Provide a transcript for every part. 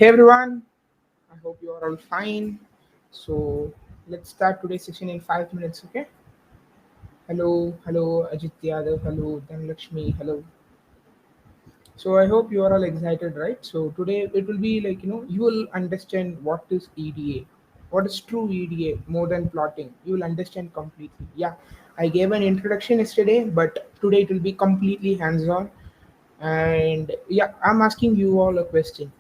Hey everyone, I hope you are all fine. So let's start today's session in 5 minutes, okay? Hello, Ajit Yadav, hello, Dhanlakshmi, hello. So I hope you are all excited, right? So today it will be like, you will understand what is EDA, what is true EDA more than plotting. You will understand completely. Yeah, I gave an introduction yesterday, but today it will be completely hands on. And yeah, I'm asking you all a question.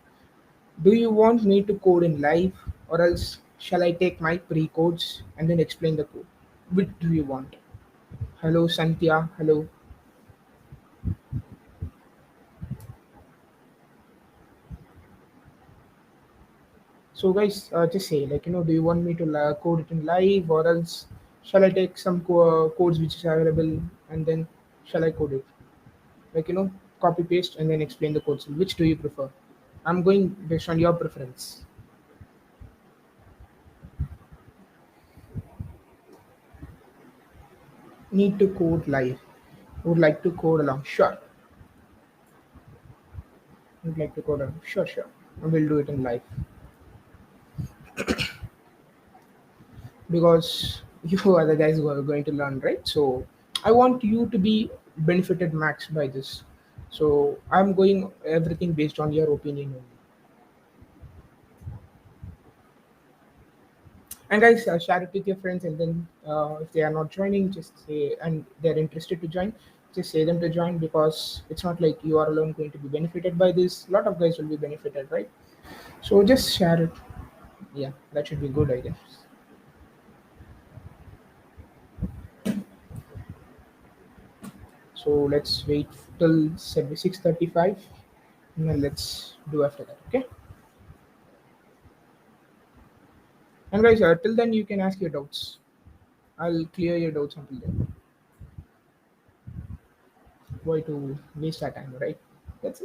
Do you want me to code in live, or else shall I take my pre-codes and then explain the code? Which do you want? Hello, Santhya. Hello. So, guys, just say, do you want me to code it in live, or else shall I take some codes which is available and then shall I code it? Like, copy paste and then explain the codes. Which do you prefer? I'm going based on your preference. Need to code live. Would like to code along. Sure. Would like to code along. Sure, sure. I will do it in live. Because you are the guys who are going to learn, right? So I want you to be benefited max by this. So I'm going everything based on your opinion only. And guys, share it with your friends, and then if they are not joining, just say, and they're interested to join, just say them to join, because it's not like you are alone going to be benefited by this. A lot of guys will be benefited, right? So just share it. Yeah, that should be good, I guess. So let's wait till 6:35, and then let's do after that. Okay. And guys, till then you can ask your doubts. I'll clear your doubts until then. Why to waste our time, right? Let's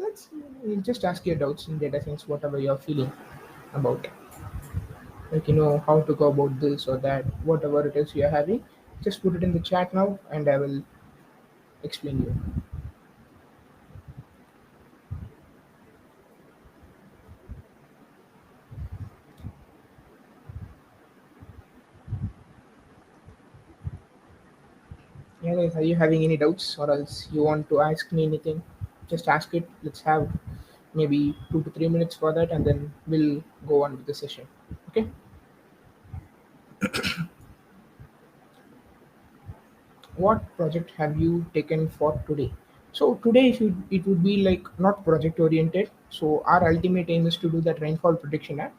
just ask your doubts in data science, whatever you're feeling about. Like how to go about this or that, whatever it is you're having. Just put it in the chat now, and I will explain you. Yeah, guys, are you having any doubts, or else you want to ask me anything? Just ask it. Let's have maybe 2 to 3 minutes for that, and then we'll go on with the session. Okay. What project have you taken for today? So today it would be like not project oriented. So our ultimate aim is to do that rainfall prediction app.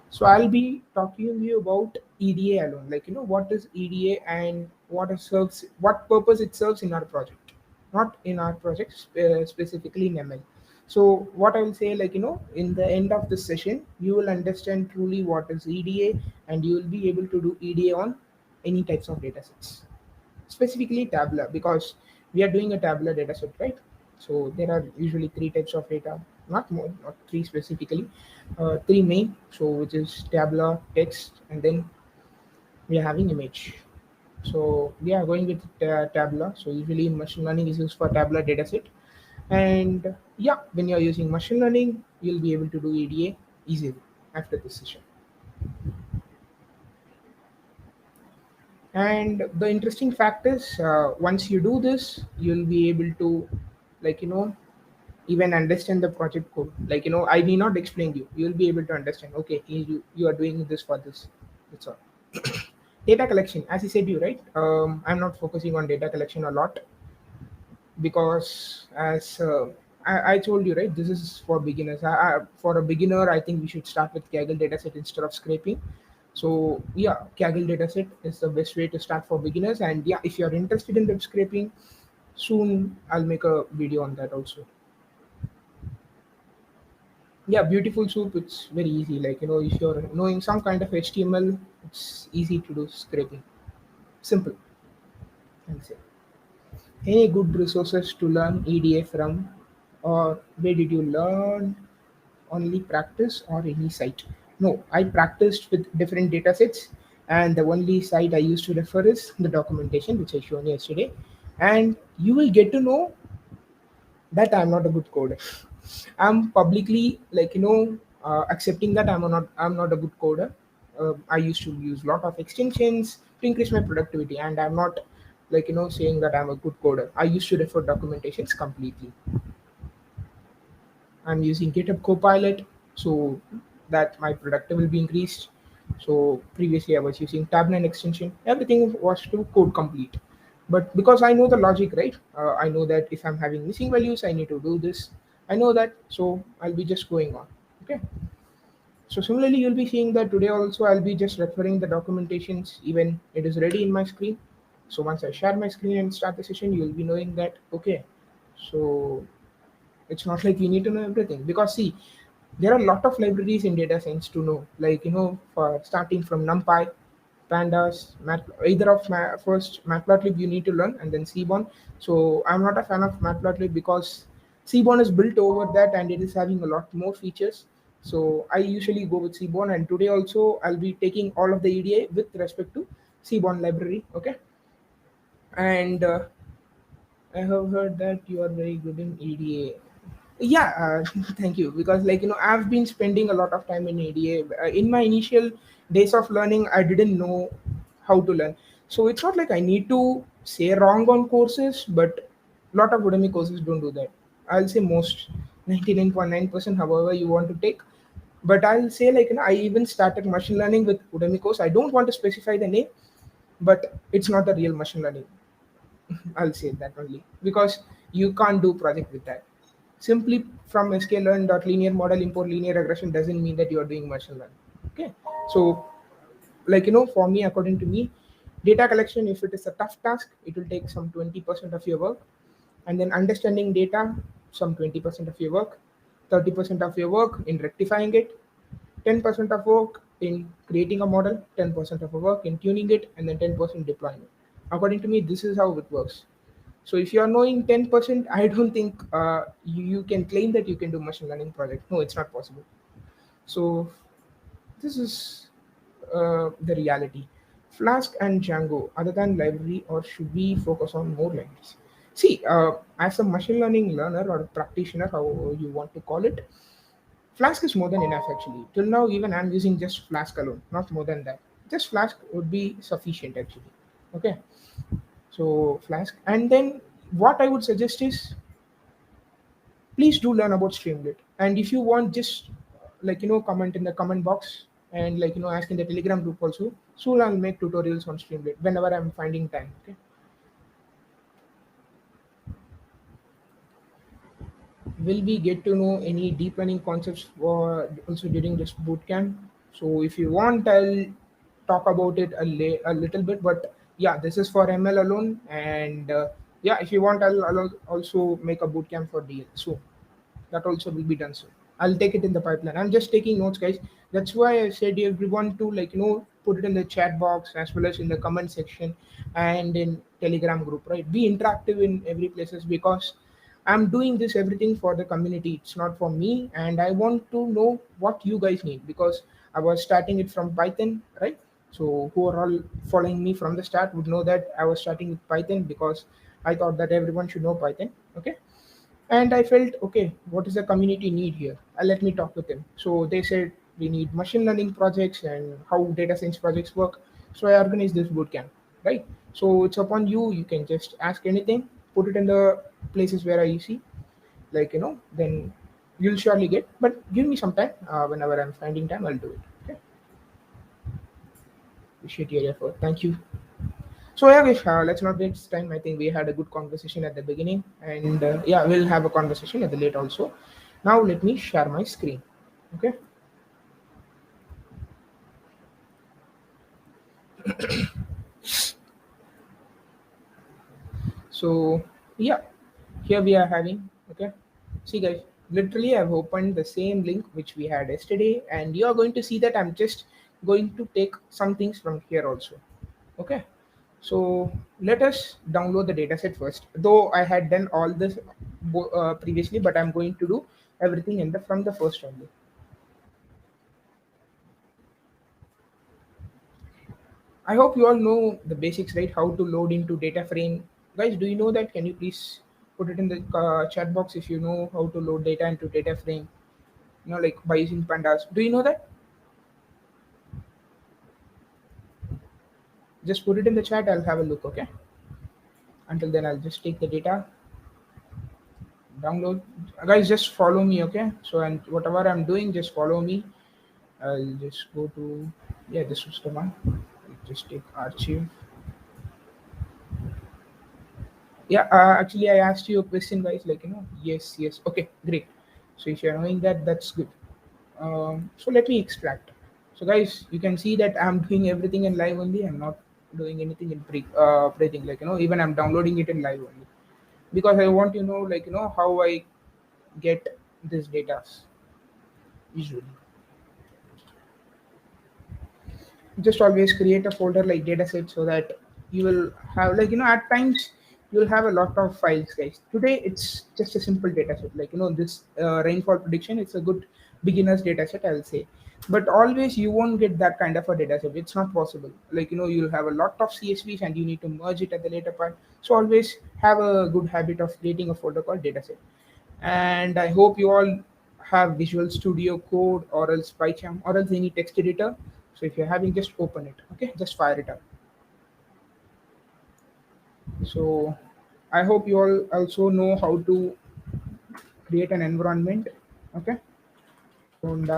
So I'll be talking to you about EDA alone, like what is EDA and what purpose it serves in our project, not in our project specifically in ML. So what I will say, like in the end of this session, you will understand truly what is EDA, and you will be able to do EDA on any types of data sets, specifically tabular, because we are doing a tabular data set, right? So there are usually three types of data, not more, not three specifically, three main. So which is tabular, text, and then we are having image. So we are going with tabular. So usually machine learning is used for tabular data set. And yeah, when you're using machine learning, you'll be able to do EDA easily after this session. And the interesting fact is, once you do this, you'll be able to, like even understand the project code. Like I need not explain you. You'll be able to understand. Okay, you are doing this for this. That's all. Data collection, as I said, you right. I'm not focusing on data collection a lot, because as I told you, right, this is for beginners. For a beginner, I think we should start with Kaggle dataset instead of scraping. So yeah, Kaggle dataset is the best way to start for beginners. And yeah, if you're interested in web scraping, soon I'll make a video on that also. Yeah, beautiful soup. It's very easy. Like if you're knowing some kind of HTML, it's easy to do scraping. Simple. I'll say. Any good resources to learn EDA from, or where did you learn? Only practice or any site? No, I practiced with different data sets, and the only site I used to refer is the documentation, which I shown yesterday. And you will get to know that I'm not a good coder. I'm publicly, like accepting that I'm not a good coder. I used to use a lot of extensions to increase my productivity, and I'm not saying that I'm a good coder. I used to refer documentations completely. I'm using GitHub Copilot so that my productivity will be increased. So previously I was using Tableau extension. Everything was to code complete. But because I know the logic, right? I know that if I'm having missing values, I need to do this. I know that, so I'll be just going on. Okay. So similarly, you'll be seeing that today also I'll be just referring the documentations even it is ready in my screen. So once I share my screen and start the session, you'll be knowing that okay. So it's not like you need to know everything because see, there are a lot of libraries in data science to know. Like for starting from NumPy, Pandas, either of first Matplotlib you need to learn, and then Seaborn. So I'm not a fan of Matplotlib because Seaborn is built over that and it is having a lot more features. So I usually go with Seaborn, and today also I'll be taking all of the EDA with respect to Seaborn library. Okay, and I have heard that you are very good in EDA. Yeah, thank you. Because I've been spending a lot of time in ADA. In my initial days of learning, I didn't know how to learn. So it's not like I need to say wrong on courses, but a lot of Udemy courses don't do that. I'll say most 99.9%, however you want to take. But I'll say I even started machine learning with Udemy course. I don't want to specify the name, but it's not a real machine learning. I'll say that only because you can't do project with that. Simply from sklearn.linear model import linear regression doesn't mean that you are doing machine learning. Okay, so for me, according to me, data collection, if it is a tough task, it will take some 20% of your work, and then understanding data, some 20% of your work, 30% of your work in rectifying it, 10% of work in creating a model, 10% of work in tuning it, and then 10% deploying it. According to me, this is how it works. So if you are knowing 10%, I don't think you can claim that you can do machine learning project. No, it's not possible. So this is the reality. Flask and Django, other than library, or should we focus on more libraries? See, as a machine learning learner or practitioner, how you want to call it, Flask is more than enough actually. Till now, even I'm using just Flask alone, not more than that. Just Flask would be sufficient actually. Okay, so Flask, and then what I would suggest is please do learn about Streamlit. And if you want, just comment in the comment box and ask in the Telegram group also. Soon I'll make tutorials on Streamlit whenever I'm finding time. Okay. Will we get to know any deep learning concepts for also during this bootcamp? So if you want, I'll talk about it a little bit. But yeah, this is for ML alone. And yeah, if you want, I'll also make a bootcamp for DL. So that also will be done soon. I'll take it in the pipeline. I'm just taking notes, guys. That's why I said everyone to put it in the chat box as well as in the comment section and in Telegram group, right? Be interactive in every places because I'm doing this everything for the community. It's not for me, and I want to know what you guys need because I was starting it from Python, right? So who are all following me from the start would know that I was starting with Python because I thought that everyone should know Python. Okay, and I felt, okay, what is the community need here? Let me talk with them. So they said we need machine learning projects and how data science projects work. So I organized this bootcamp, right? So it's upon you. You can just ask anything, put it in the places where I see, then you'll surely get. But give me some time. Whenever I'm finding time, I'll do it. Okay. Appreciate your effort. Thank you. So yeah, Vish, let's not waste time. I think we had a good conversation at the beginning, and yeah, we'll have a conversation at the late also. Now let me share my screen. Okay. So yeah, here we are having. Okay. See guys, literally I've opened the same link which we had yesterday, and you are going to see that I'm just going to take some things from here also. Okay. So let us download the dataset first. Though I had done all this previously, but I'm going to do everything in the from the first only. I hope you all know the basics, right? How to load into data frame. Guys, do you know that? Can you please put it in the chat box if you know how to load data into data frame? like by using pandas. Do you know that? Just put it in the chat. I'll have a look. Okay. Until then, I'll just take the data, download. Guys, just follow me. Okay. So and whatever I'm doing, just follow me. I'll just go to, yeah, this was the one. I'll just take archive. Yeah, actually, I asked you a question, guys. Like, yes, yes. Okay, great. So if you're knowing that, that's good. So let me extract. So guys, you can see that I'm doing everything in live only. I'm not doing anything in pre-thing. Like, even I'm downloading it in live only because I want like how I get this data usually. Just always create a folder like dataset so that you will have, like, at times you'll have a lot of files, guys. Today it's just a simple dataset, like, this rainfall prediction. It's a good beginner's dataset, I'll say. But always you won't get that kind of a dataset. It's not possible. Like, you'll have a lot of CSVs and you need to merge it at the later part. So always have a good habit of creating a folder called dataset. And I hope you all have Visual Studio Code or else PyCharm or else any text editor. So if you're having, just open it. Okay, just fire it up. So I hope you all also know how to create an environment. Okay, and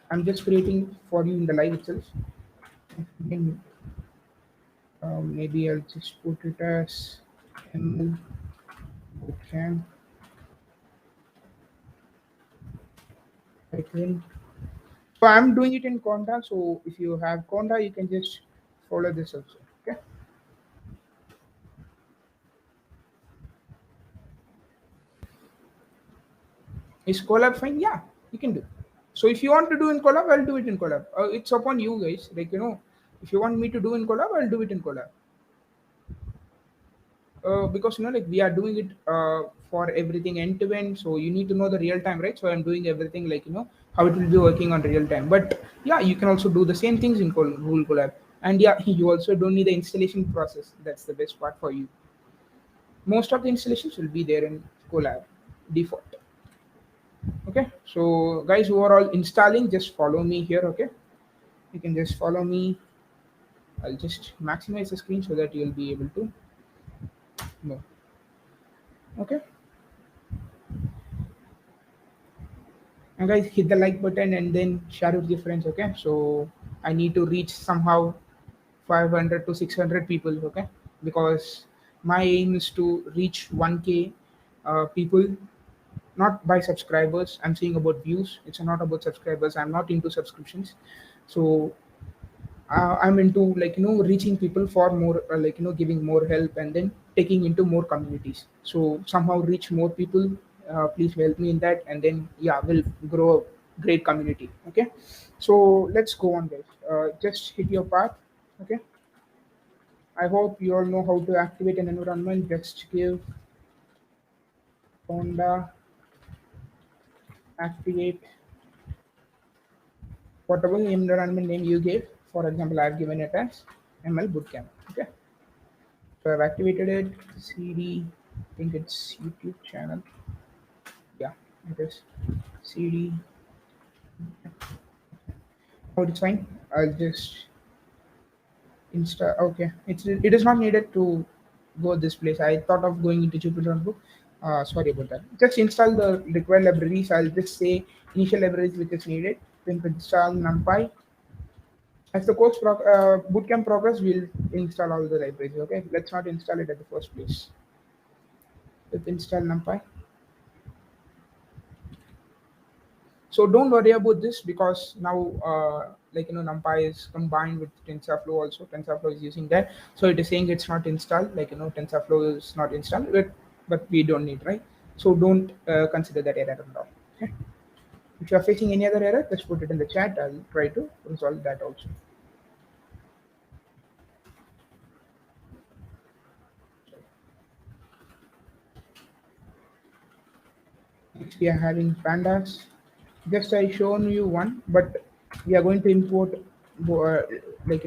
I'm just creating for you in the live itself. In, maybe I'll just put it as ML Bootcamp title. So I'm doing it in Conda. So if you have Conda, you can just follow this also. Okay. Is collab fine? Yeah, you can do. So if you want to do in collab, I'll do it in collab. It's upon you guys. Like, if you want me to do in collab, I'll do it in collab. Because like we are doing it for everything end to end, so you need to know the real time, right? So I'm doing everything like how it will be working on real time. But yeah, you can also do the same things in Google Collab, and yeah, you also don't need the installation process. That's the best part for you. Most of the installations will be there in Collab default. Okay, so guys who are all installing, just follow me here. Okay, you can just follow me. I'll just maximize the screen so that you'll be able to know. Okay, and guys, hit the like button and then share with your friends. Okay, so I need to reach somehow 500 to 600 people. Okay, because my aim is to reach 1K people, not by subscribers. I'm saying about views. It's not about subscribers. I'm not into subscriptions. So I'm into, like, reaching people for more, like, giving more help and then taking into more communities. So somehow reach more people. Please help me in that, and then yeah, we'll grow a great community. Okay, so let's go on, guys. Just hit your path. Okay, I hope you all know how to activate an environment. Just give Honda activate whatever environment name you gave. For example, I've given it as ML Bootcamp. Okay, so I've activated it. CD, I think it's YouTube channel. Yeah, it is CD. Oh, it's fine. I'll just install. Okay, it is not needed to go this place. I thought of going into Jupyter Notebook. Sorry about that. Just install the required libraries. I'll just say initial libraries which is needed. Then install NumPy. As the bootcamp progress, we'll install all the libraries. Okay, let's not install it at the first place. Let's install NumPy. So don't worry about this because now, like, NumPy is combined with TensorFlow also. TensorFlow is using that, so it is saying it's not installed. Like, TensorFlow is not installed, but we don't need, right? So don't consider that error at all. Okay. If you are facing any other error, just put it in the chat. I'll try to resolve that also. Next, we are having pandas. Just I shown you one, but we are going to import, like,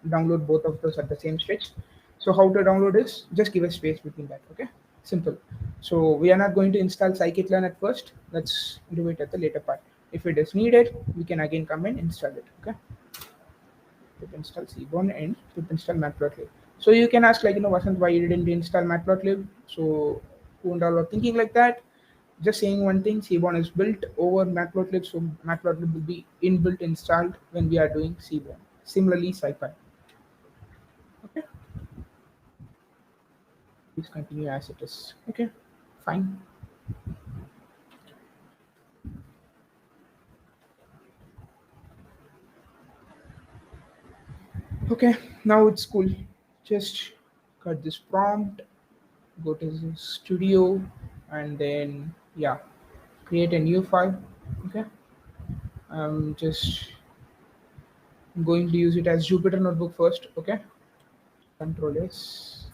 download both of those at the same stretch. So how to download is just give a space between that. Okay. Simple. So we are not going to install scikit-learn at first. Let's do it at the later part. If it is needed, we can again come and install it. Okay. Pip install cbon and pip install matplotlib. So you can ask like Vasant, why you didn't install matplotlib? So who and all are thinking like that? Just saying one thing, cbon is built over matplotlib, so matplotlib will be inbuilt installed when we are doing cbon. Similarly, scipy. Okay, please continue as it is. Okay, fine. Okay, now it's cool. Just cut this prompt, go to the studio, and then yeah, create a new file. Okay, I'm just going to use it as Jupyter Notebook first. Okay, Control S.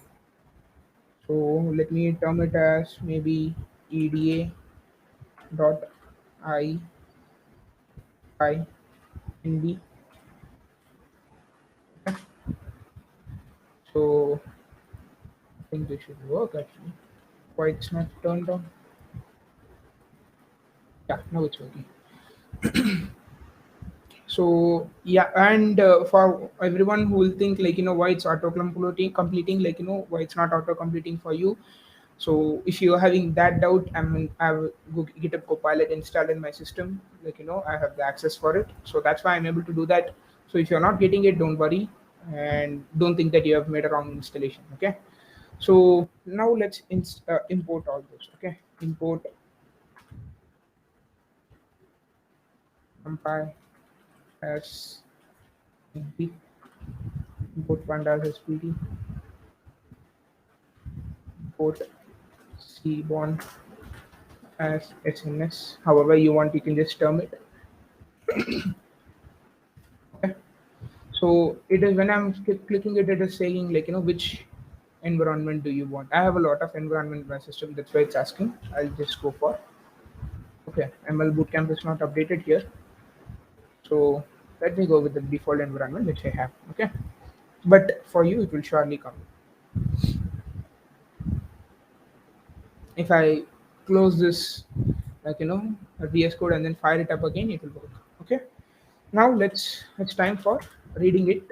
So let me term it as maybe EDA dot I I N D. Okay. So I think this should work actually. Why it's not turned on? Yeah, now it's working. So yeah, and for everyone who will think like why it's auto completing like why it's not auto completing for you. So if you're having that doubt, I have GitHub Copilot installed in my system. Like I have the access for it, so that's why I'm able to do that. So if you're not getting it, don't worry, and don't think that you have made a wrong installation. Okay. So now let's import all this. Okay. Import numpy as NP, import pandas as PD, import cbon as SNS. However you want, you can just term it. Okay. So it is when I'm clicking it, it is saying like which environment do you want. I have a lot of environment in my system. That's why it's asking. I'll just go for okay. ML Bootcamp is not updated here, so let me go with the default environment which I have. Okay, but for you it will surely come. If I close this like a VS Code and then fire it up again, it will work. Okay. Now it's time for reading it.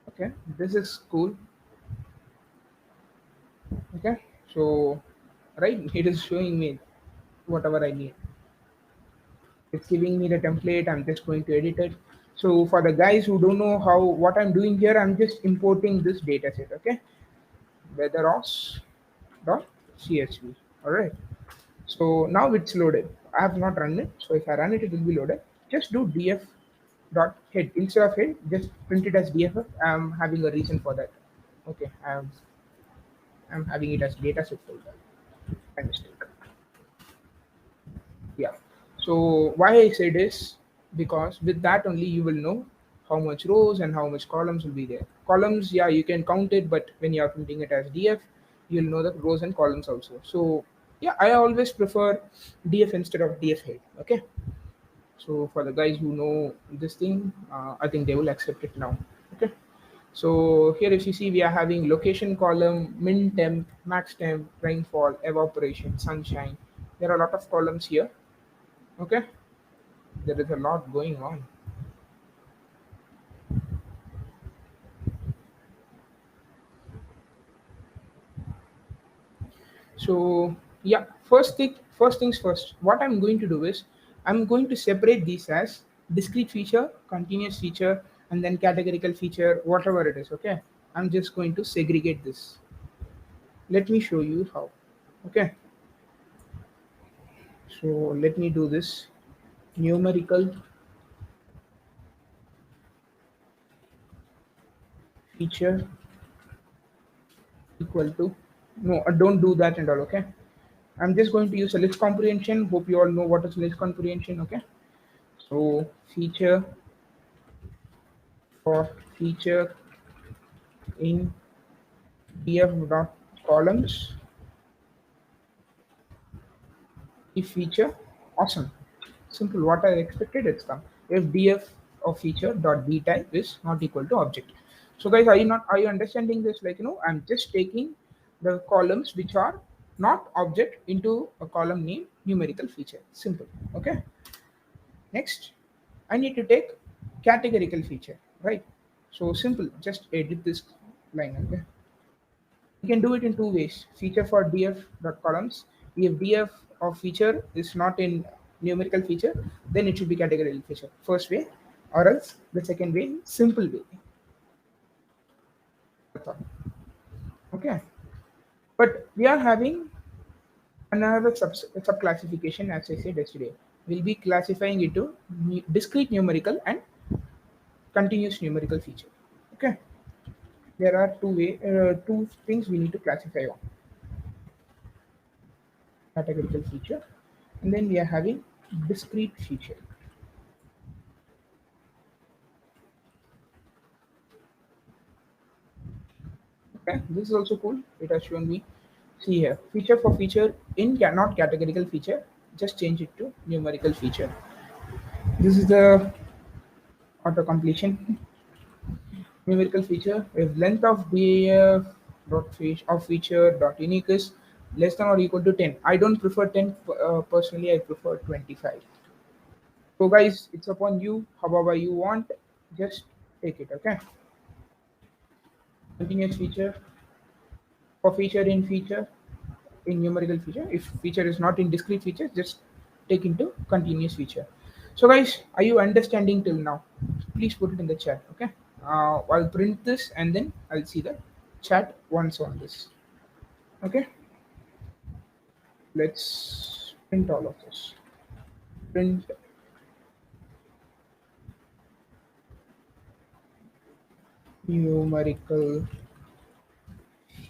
Okay, this is cool. Okay, so right, it is showing me whatever I need. It's giving me the template. I'm just going to edit it. So for the guys who don't know how what I'm doing here, I'm just importing this data set. Okay, weatheros dot csv. All right. So now it's loaded. I have not run it. So if I run it, it will be loaded. Just do df dot head instead of head. Just print it as dff. I'm having a reason for that. Okay, I'm having it as data set folder. My mistake. Yeah. So why I say this, because with that only you will know how much rows and how much columns will be there. Columns, yeah, you can count it, but when you are printing it as df, you'll know the rows and columns also. So yeah, I always prefer df instead of df head. Okay. So for the guys who know this thing, I think they will accept it now. Okay. So here if you see, we are having location column, min temp, max temp, rainfall, evaporation, sunshine. There are a lot of columns here. Okay, there is a lot going on. So yeah, first things first. What I'm going to do is I'm going to separate these as discrete feature, continuous feature, and then categorical feature, whatever it is. Okay, I'm just going to segregate this. Let me show you how. Okay, so let me do this. Numerical feature equal to no, don't do that and all. Okay, I'm just going to use a list comprehension. Hope you all know what is list comprehension. Okay, so feature for feature in df dot columns, if feature, awesome, simple. What I expected, it's come. If df of feature dot b type is not equal to object. So guys, are you understanding this? Like I'm just taking the columns which are not object into a column name numerical feature. Simple. Okay. Next, I need to take categorical feature, right? So simple, just edit this line. Okay. You can do it in two ways. Feature for df dot columns. If df of feature is not in numerical feature, then it should be categorical feature. First way, or else the second way, simple way. Okay. But we are having another sub classification, as I said yesterday. We'll be classifying it to discrete numerical and continuous numerical feature. Okay. There are two things we need to classify on: categorical feature, and then we are having discrete feature. Okay, this is also cool. It has shown me. See here, feature for feature in not categorical feature. Just change it to numerical feature. This is the auto completion numerical feature. If length of the feature dot unique is less than or equal to 10. I don't prefer 10 personally. I prefer 25. So guys, it's upon you. However you want, just take it. Okay. Continuous feature for feature in numerical feature. If feature is not in discrete feature, just take into continuous feature. So guys, are you understanding till now? Please put it in the chat. Okay. I'll print this and then I'll see the chat once on this. Okay. Let's print all of this. Print numerical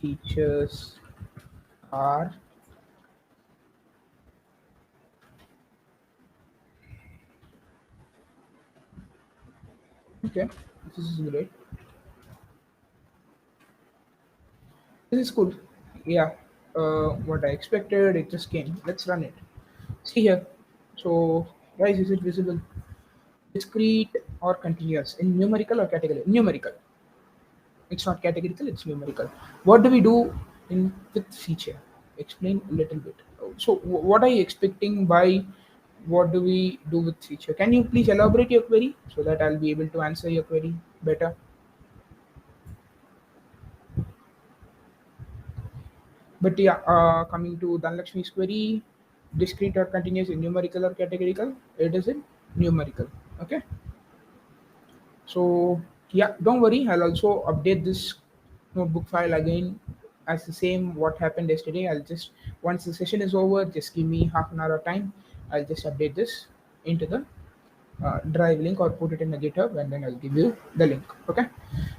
features are okay. This is great. This is cool. Yeah. What I expected, it just came. Let's run it. See here. So, guys, is it visible? Discrete or continuous in numerical or categorical? Numerical. It's not categorical. It's numerical. What do we do in with feature? Explain a little bit. So, what are you expecting by what do we do with feature? Can you please elaborate your query so that I'll be able to answer your query better? But yeah, coming to Dhanlakshmi's query, discrete or continuous in numerical or categorical? It is in numerical. Okay. So yeah, don't worry. I'll also update this notebook file again as the same what happened yesterday. I'll just once the session is over, just give me half an hour of time. I'll just update this into the drive link or put it in the GitHub and then I'll give you the link. Okay.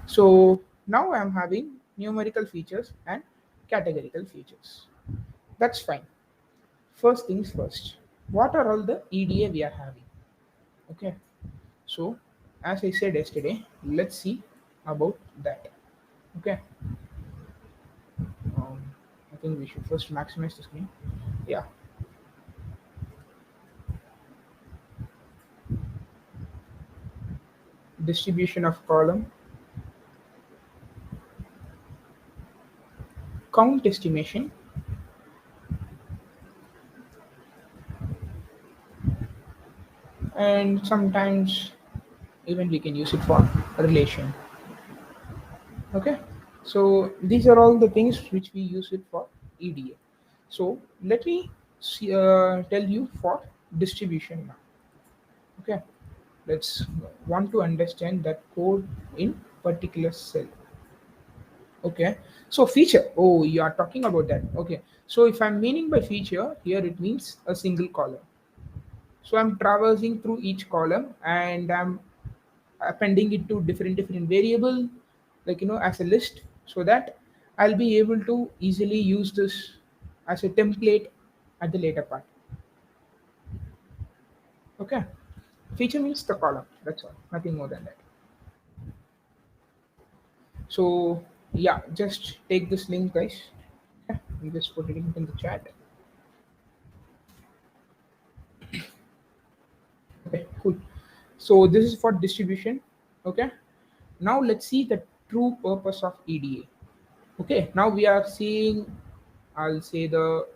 So now I'm having numerical features and categorical features. That's fine. First things first. What are all the EDA we are having? Okay. So, as I said yesterday, let's see about that. Okay. I think we should first maximize the screen. Yeah. Distribution of column, count estimation, and sometimes even we can use it for relation. Okay. So these are all the things which we use it for EDA. So let me tell you for distribution now. Okay. Let's want to understand that code in particular cell. Okay. So feature. Oh, you are talking about that. Okay. So if I'm meaning by feature here, it means a single column. So I'm traversing through each column and I'm appending it to different variable, like as a list, so that I'll be able to easily use this as a template at the later part. Okay. Feature means the column. That's all. Nothing more than that. So yeah, just take this link, guys. Yeah, and just put it in the chat. Okay, cool. So this is for distribution. Okay. Now let's see the true purpose of EDA. Okay, now we are seeing, I'll say the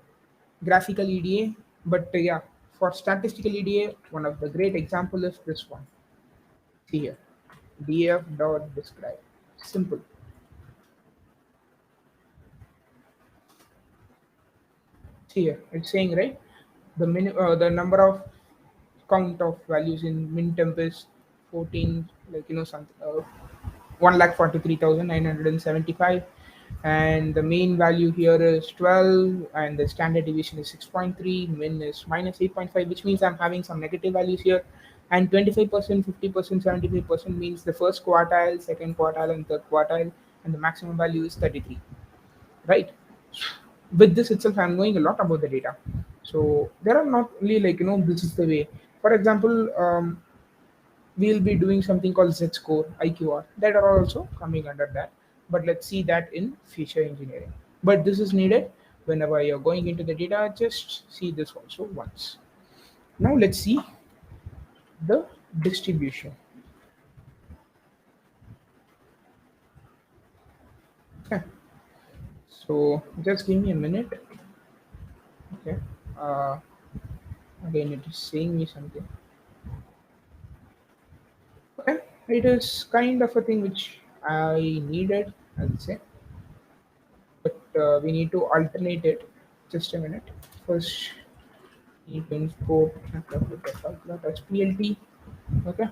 graphical EDA, but yeah, for statistical EDA, one of the great example is this one. See here, df dot describe. Simple. See here, it's saying right, the number of count of values in min temp is 14, like something 1,43,975, and the main value here is 12, and the standard deviation is 6.3, min is minus 8.5, which means I'm having some negative values here, and 25%, 50%, 75% means the first quartile, second quartile, and third quartile, and the maximum value is 33, right? With this itself, I'm knowing a lot about the data. So there are not only, this is the way. For example, we'll be doing something called Z score, IQR, that are also coming under that. But let's see that in future engineering. But this is needed whenever you're going into the data. Just see this also once. Now let's see the distribution. Okay. So just give me a minute. Okay. Uh, Again, it is saying me something. Okay. It is kind of a thing which I needed, I'll say, but we need to alternate it. Just a minute. First, need to import as PLT. Okay.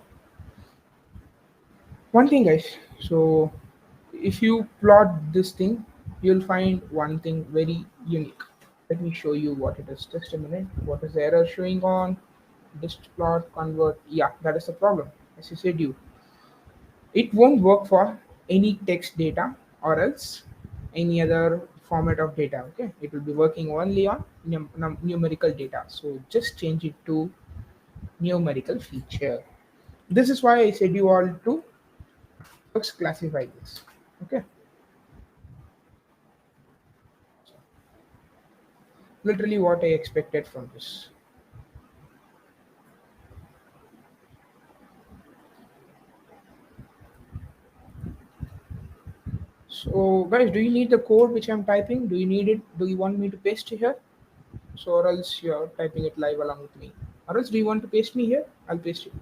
One thing, guys. So, if you plot this thing, you'll find one thing very unique. Let me show you what it is. Just a minute. What is the error showing on? Dist plot convert. Yeah, that is the problem. As you said, it won't work for any text data or else any other format of data. Okay, it will be working only on numerical data. So just change it to numerical feature. This is why I said you all to first classify this. Okay, literally what I expected from this. So guys, do you need the code which I'm typing? Do you need it? Do you want me to paste it here? So or else you're typing it live along with me. Or else do you want to paste me here? I'll paste it.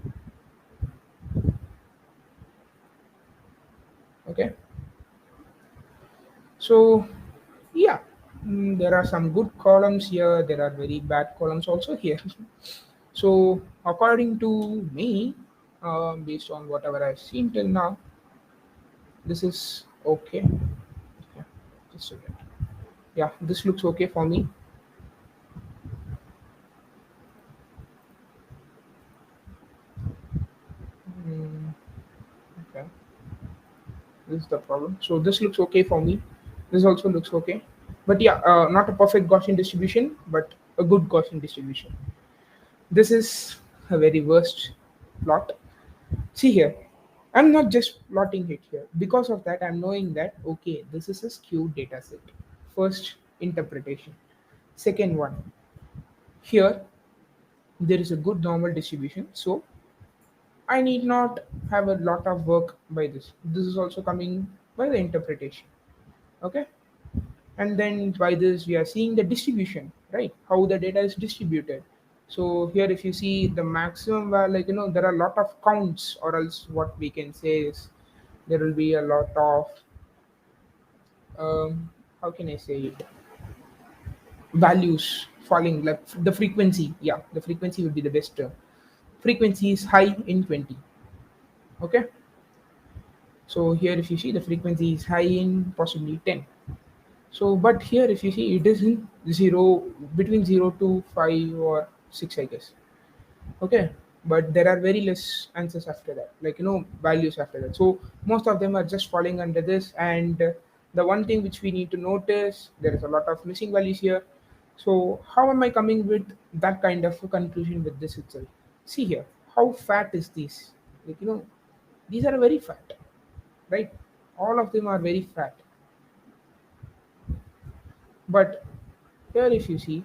Okay. So yeah, there are some good columns here. There are very bad columns also here. So according to me, based on whatever I've seen till now, this is okay. Yeah, just a minute. Yeah, this looks okay for me. Mm, okay, this is the problem. So this looks okay for me. This also looks okay. But yeah, not a perfect Gaussian distribution, but a good Gaussian distribution. This is a very worst plot. See here, I'm not just plotting it here. Because of that, I'm knowing that okay, this is a skewed data set. First interpretation. Second one, here there is a good normal distribution, so I need not have a lot of work by this. This is also coming by the interpretation. Okay, and then by this we are seeing the distribution, right? How the data is distributed. So here, if you see the maximum, there are a lot of counts, or else what we can say is there will be a lot of how can I say it, values falling, like the frequency. Yeah, the frequency would be the best term. Frequency is high in 20. Okay, so here if you see the frequency is high in possibly 10. So but here if you see it is in 0, between 0 to 5 or 6, I guess. Okay, but there are very less answers after that, values after that. So most of them are just falling under this. And the one thing which we need to notice, there is a lot of missing values here. So how am I coming with that kind of a conclusion with this itself? See here, how fat is this? These are very fat, right? All of them are very fat. But here if you see,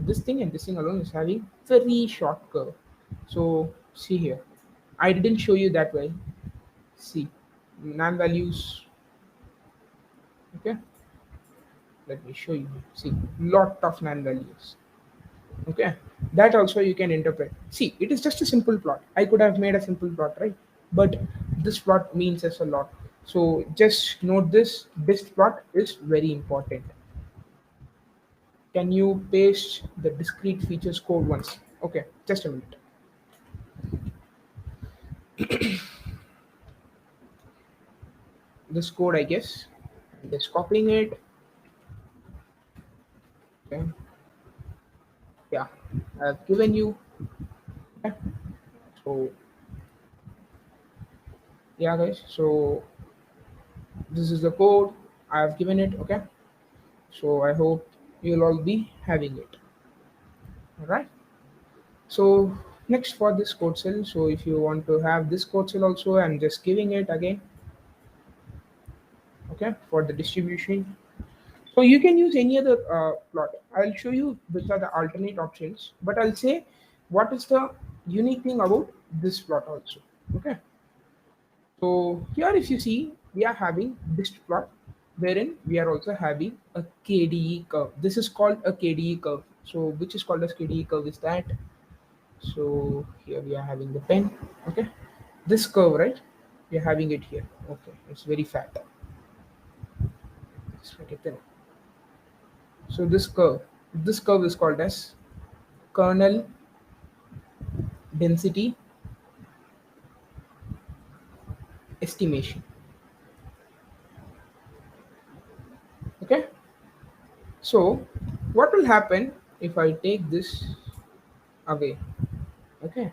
this thing and this thing alone is having very short curve. So see here, I didn't show you that way. See, non values. Okay, Let me show you. See, lot of NaN values. Okay, that also you can interpret. See, it is just a simple plot. I could have made a simple plot, right? But this plot means us a lot. So just note this. This plot is very important. Can you paste the discrete features code once? Okay, just a minute. This code, I guess. Just copying it. Okay. Yeah, I've given you. Okay. So yeah, guys. So this is the code I've given it. Okay. So I hope you'll all be having it. All right. So next for this code cell. So if you want to have this code cell also, I'm just giving it again. Okay, for the distribution. So you can use any other plot. I'll show you which are the alternate options, but I'll say what is the unique thing about this plot also. Okay. So here, if you see, we are having this plot, wherein we are also having a KDE curve. This is called a KDE curve. So which is called as KDE curve is that. So here we are having the pen. Okay, this curve, right? We are having it here. Okay, it's very fat. Let's make it thin. So this curve is called as kernel density estimation. Okay, so what will happen if I take this away? Okay,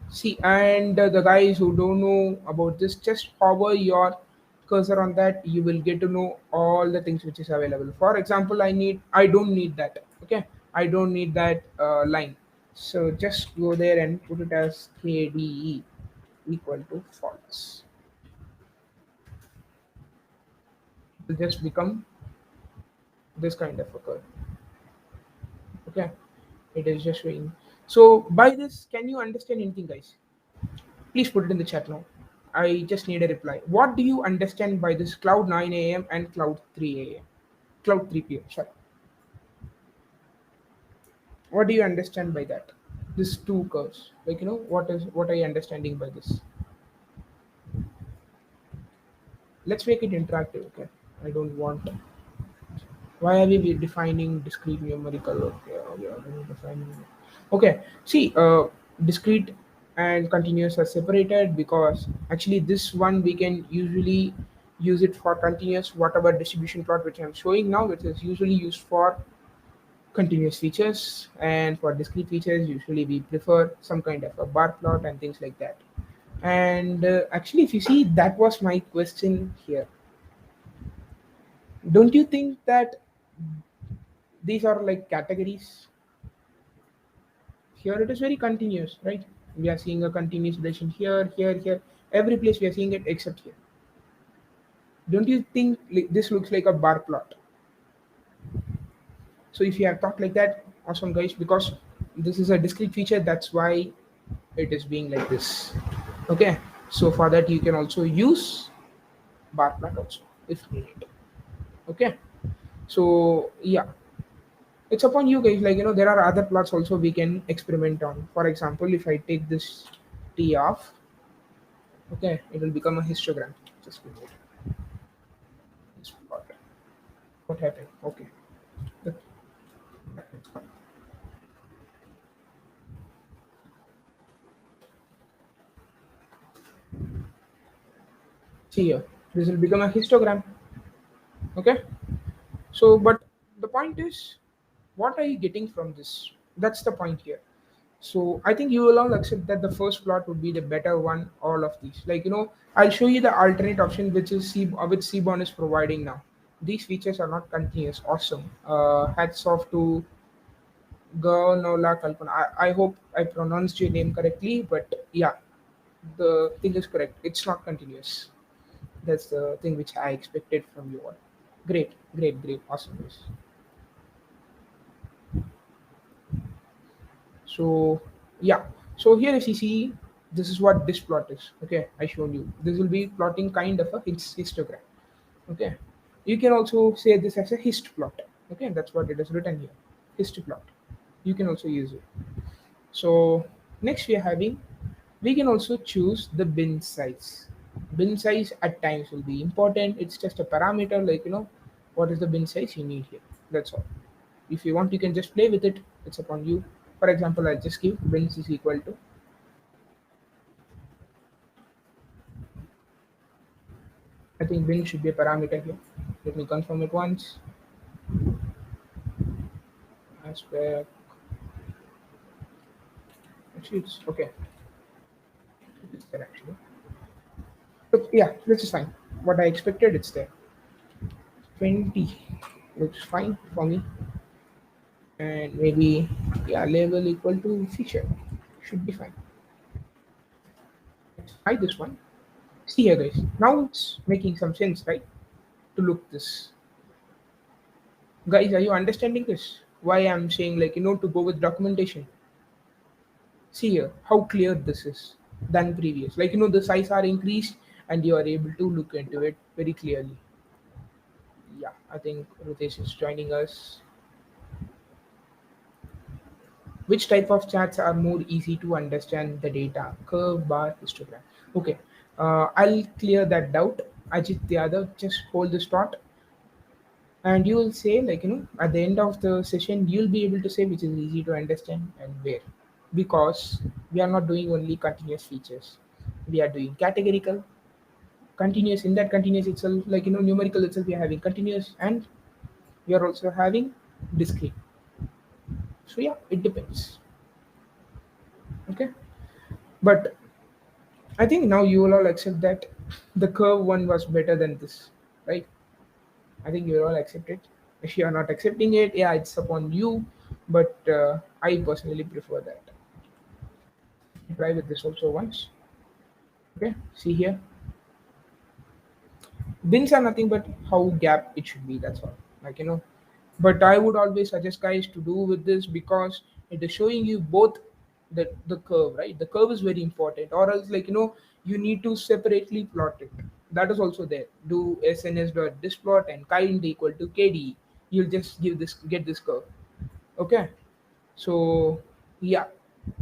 see, and the guys who don't know about this, just hover your cursor on that. You will get to know all the things which is available. For example, I don't need that. Okay, I don't need that line. So just go there and put it as KDE equal to false. It will just become this kind of a curve. Okay, it is just showing. So by this, can you understand anything, guys? Please put it in the chat now. I just need a reply. What do you understand by this cloud 9 a.m. and cloud 3 a.m.? Cloud 3 p.m. Sorry. What do you understand by that? These two curves. Like what are you understanding by this? Let's make it interactive. Okay. I don't want. Why are we defining discrete numerical? Okay, we are already defining. Okay. See, discrete and continuous are separated because actually this one we can usually use it for continuous whatever distribution plot which I'm showing now, which is usually used for continuous features, and for discrete features usually we prefer some kind of a bar plot and things like that. And actually, if you see, that was my question here. Don't you think that these are like categories? Here it is very continuous, right? We are seeing a continuous relation here, here, here. Every place we are seeing it except here. Don't you think this looks like a bar plot? So if you have thought like that, awesome guys, because this is a discrete feature, that's why it is being like this. Okay. So for that you can also use bar plot also if needed. Okay. So yeah, it's upon you guys. Like there are other plots also we can experiment on. For example, if I take this T off, okay, it will become a histogram. Just give it this plot. What happened? Okay. The- See here, this will become a histogram. Okay. So, but the point is, what are you getting from this? That's the point here. So I think you will all accept that the first plot would be the better one. All of these, like I'll show you the alternate option, which is which Seaborn is providing now. These features are not continuous. Awesome. Hats off to Ganola Kalpana. I hope I pronounced your name correctly, but yeah, the thing is correct. It's not continuous. That's the thing which I expected from you all. Great, great, great, awesome. So yeah, so here if you see, this is what this plot is. Okay, I showed you. This will be plotting kind of a histogram. Okay, You can also say this as a hist plot. Okay, that's what it is written here. Hist plot. You can also use it. So next we are having, we can also choose the bin size. Bin size at times will be important. It's just a parameter, like what is the bin size you need here. That's all. If you want, you can just play with it. It's upon you. For example, I'll just give bins is equal to, I think bin should be a parameter here. Let me confirm it once. Aspect. Actually, it's okay. It's there actually. But yeah, this is fine. What I expected, it's there. 20 looks fine for me. And maybe, yeah, label equal to feature. Should be fine. Let's try this one. See here, guys. Now it's making some sense, right? To look this. Guys, are you understanding this? Why I'm saying, like, to go with documentation. See here how clear this is than previous. Like, the size are increased and you are able to look into it very clearly. Yeah, I think Ritesh is joining us. Which type of charts are more easy to understand the data? Curve, bar, histogram. Okay, I'll clear that doubt. Ajit, the other, just hold this thought, and you will say, like, at the end of the session, you'll be able to say which is easy to understand and where. Because we are not doing only continuous features, we are doing categorical, continuous. In that continuous itself, like, numerical itself, we are having continuous, and we are also having discrete. So, yeah, it depends. Okay, but I think now you will all accept that the curve one was better than this, right? I think you will all accept it. If you are not accepting it, yeah, it's upon you. But I personally prefer that. Try with this also once. Okay, see here. Bins are nothing but how gap it should be. That's all. Like, but I would always suggest guys to do with this because it is showing you both the curve, right? The curve is very important, or else, like, you need to separately plot it. That is also there. Do sns dot displot and kind equal to kd. You'll just get this curve. Okay, so yeah,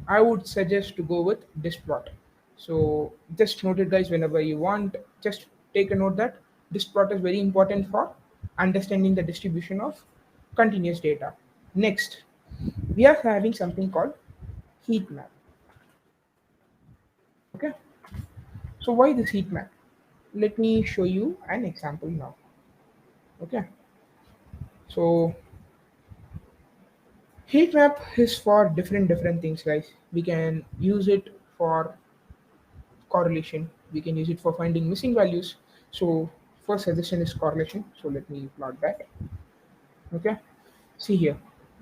I would suggest to go with this plot. So just note it, guys, whenever you want. Just take a note that this plot is very important for understanding the distribution of continuous data. Next, we are having something called heat map. Okay, so why this heat map? Let me show you an example now. Okay, so heat map is for different things, guys. We can use it for correlation. We can use it for finding missing values. So first suggestion is correlation. So let me plot that. Okay. See here.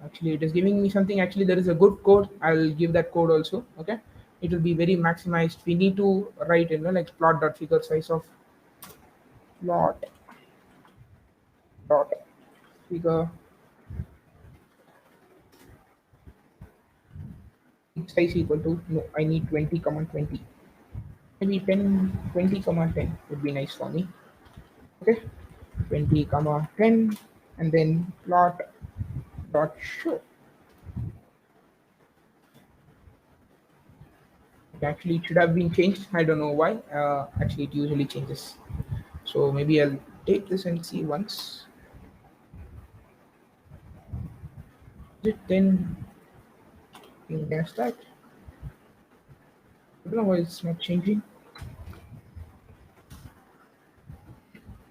Actually, it is giving me something. Actually, there is a good code. I'll give that code also. Okay. It will be very maximized. We need to write, like plot dot figure size of plot dot figure size equal to, no, I need 20 comma 20. Maybe 10, 20 comma 10 would be nice for me. Okay. 20 comma 10, and then plot dot show. Actually, it should have been changed. I don't know why. Actually, it usually changes. So maybe I'll take this and see once. Is it then dash that? I don't know why it's not changing.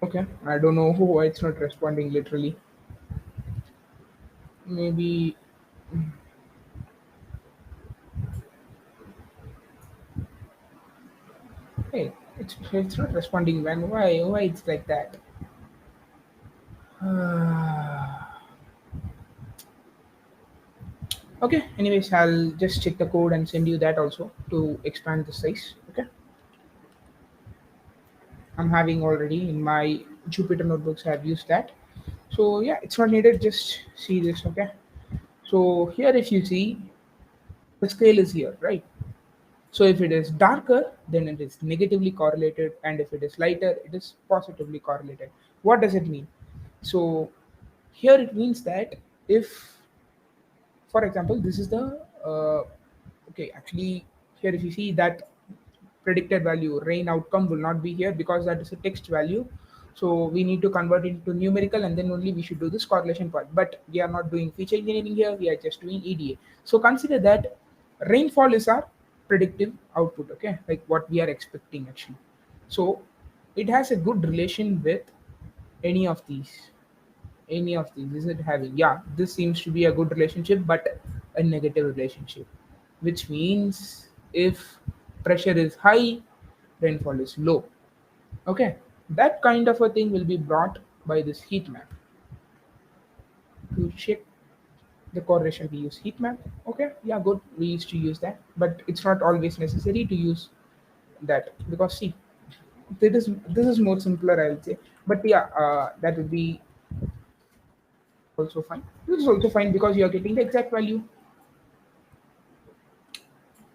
Okay, I don't know why it's not responding literally. Maybe, hey, it's not responding, man. Why it's like that? Okay. Anyways, I'll just check the code and send you that also to expand the size. Okay. I'm having already in my Jupyter notebooks. I've used that. So yeah, it's not needed. Just see this. Okay. So here, if you see, the scale is here, right? So if it is darker, then it is negatively correlated, and if it is lighter, it is positively correlated. What does it mean? So here it means that if, for example, this is the okay, actually, here if you see that predicted value rain outcome will not be here because that is a text value, so we need to convert it into numerical and then only we should do this correlation part. But we are not doing feature engineering here, we are just doing EDA. So consider that rainfall is our predictive output, okay, like what we are expecting actually. So it has a good relation with any of these. Any of these is it having? Yeah, this seems to be a good relationship but a negative relationship, which means if pressure is high, rainfall is low. Okay, that kind of a thing will be brought by this heat map. To check the correlation, we use heat map. Okay, yeah, good, we used to use that, but it's not always necessary to use that because see, this is more simpler, I'll say. But yeah, that will be also fine. This is also fine because you are getting the exact value.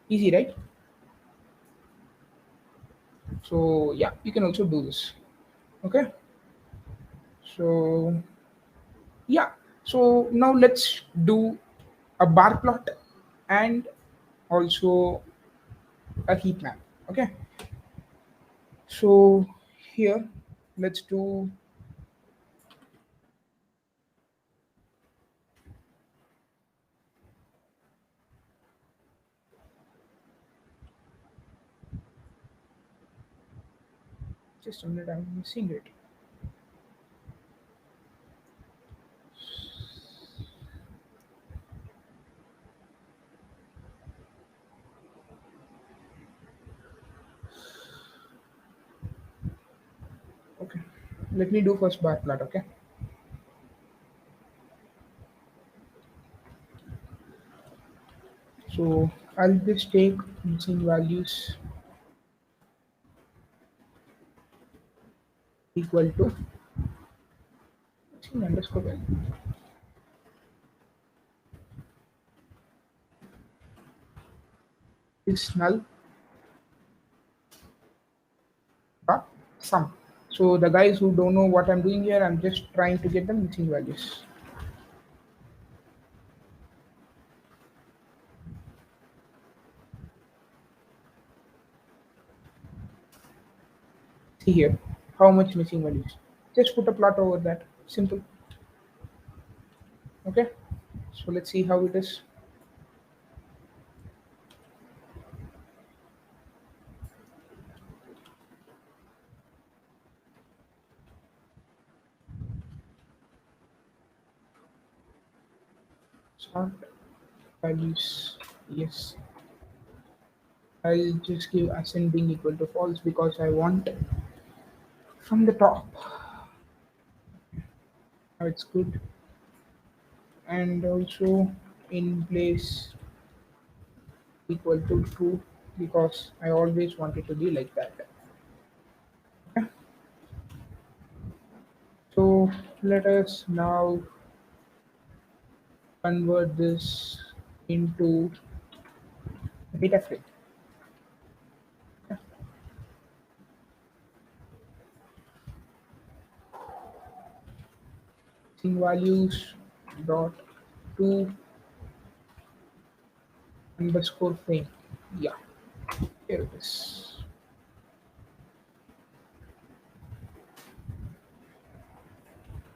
Easy, right? So yeah, you can also do this. Okay. So yeah. So now let's do a bar plot and also a heat map. Okay. So here, let's do just a minute. I'm missing it. Okay. Let me do first bar plot. Okay. So I'll just take missing values equal to missing underscore value is null dot sum. So the guys who don't know what I'm doing here, I'm just trying to get the missing values. See here, how much missing values. Just put a plot over that. Simple. Okay. So let's see how it is. Sort values. Yes. I'll just give ascending equal to false because I want from the top. Now it's good. And also in place equal to true because I always want it to be like that. Okay. So let us now convert this into data frame. Okay. String values dot to underscore frame. Yeah, here it is.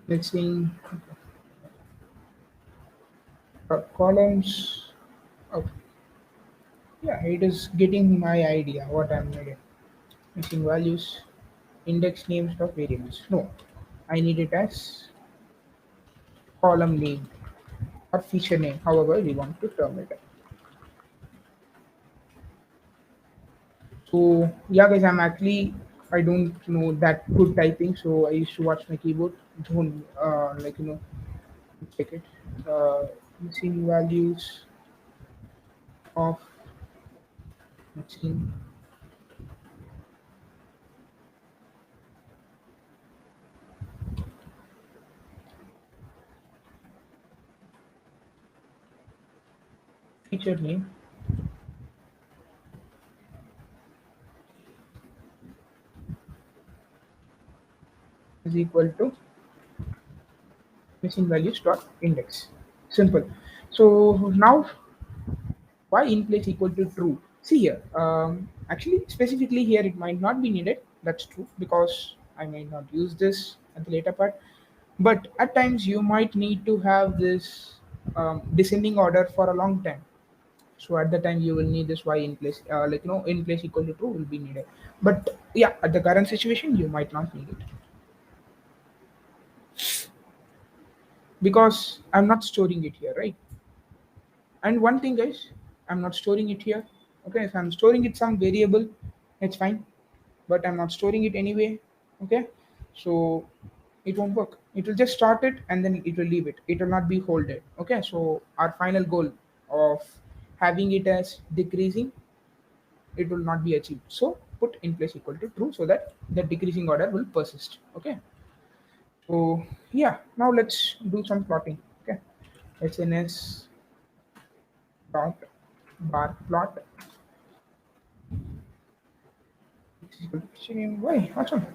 Mixing columns. Okay. Yeah, it is getting my idea what I'm needing. Missing values, index names of variables. No, I need it as column name or feature name, however we want to term it. So yeah, guys, I don't know that good typing, so I used to watch my keyboard. Don't check it. Missing values of missing feature name is equal to missing values dot index. Simple. So now why in place equal to true? See here, actually specifically here it might not be needed. That's true because I might not use this at the later part. But at times you might need to have this descending order for a long time. So at the time you will need this y in place, in place equal to true will be needed. But yeah, at the current situation you might not need it because I'm not storing it here, right? And one thing, guys, I'm not storing it here. Okay, if I'm storing it some variable, it's fine. But I'm not storing it anyway. Okay, so it won't work. It will just start it and then it will leave it. It will not be holded. Okay, so our final goal of having it as decreasing, it will not be achieved. So put in place equal to true so that the decreasing order will persist. Okay, so yeah, now let's do some plotting. Okay, SNS dot bar plot why awesome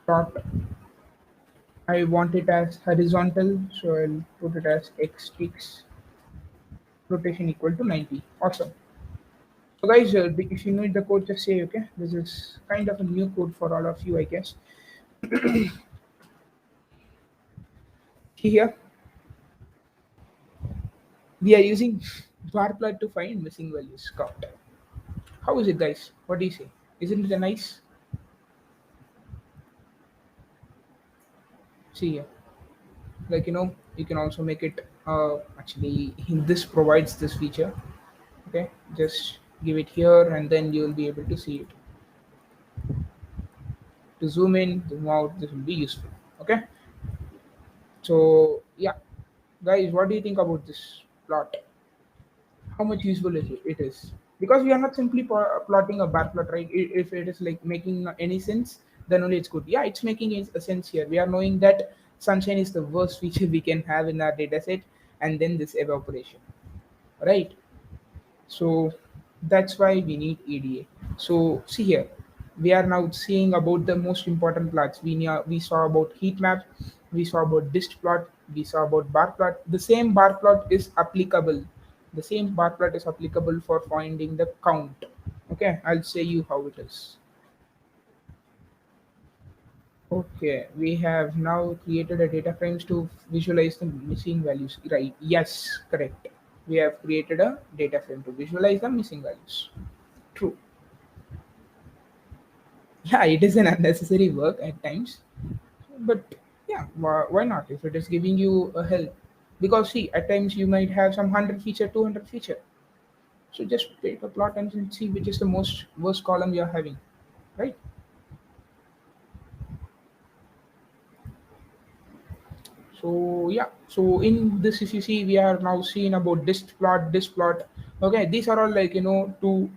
dot I want it as horizontal, so I'll put it as x ticks rotation equal to 90. Awesome. So guys, if you need the code, just say okay. This is kind of a new code for all of you, I guess. Here we are using bar plot to find missing values. Count. How is it, guys? What do you say? Isn't it a nice? See here, you can also make it. Actually, this provides this feature. Okay, just give it here, and then you will be able to see it. To zoom in, zoom out, this will be useful. Okay, so yeah, guys, what do you think about this plot? How much useful is it is? Because we are not simply plotting a bar plot, right? If it is like making any sense, then only it's good. Yeah, it's making a sense here. We are knowing that sunshine is the worst feature we can have in our data set, and then this evaporation, right? So that's why we need EDA. So see here, we are now seeing about the most important plots. We saw about heat map, we saw about dist plot, we saw about bar plot. The same bar plot is applicable. The same bar plot is applicable for finding the count. Okay, I'll say you how it is. Okay, we have now created a data frames to visualize the missing values. Right? Yes, correct. We have created a data frame to visualize the missing values. True. Yeah, it is an unnecessary work at times, but yeah, why not? If it is giving you a help, because see, at times you might have some 100 feature, 200 feature. So just take a plot and then see which is the most worst column you are having, right? So yeah, so in this, if you see, we are now seeing about this plot. Okay, these are all to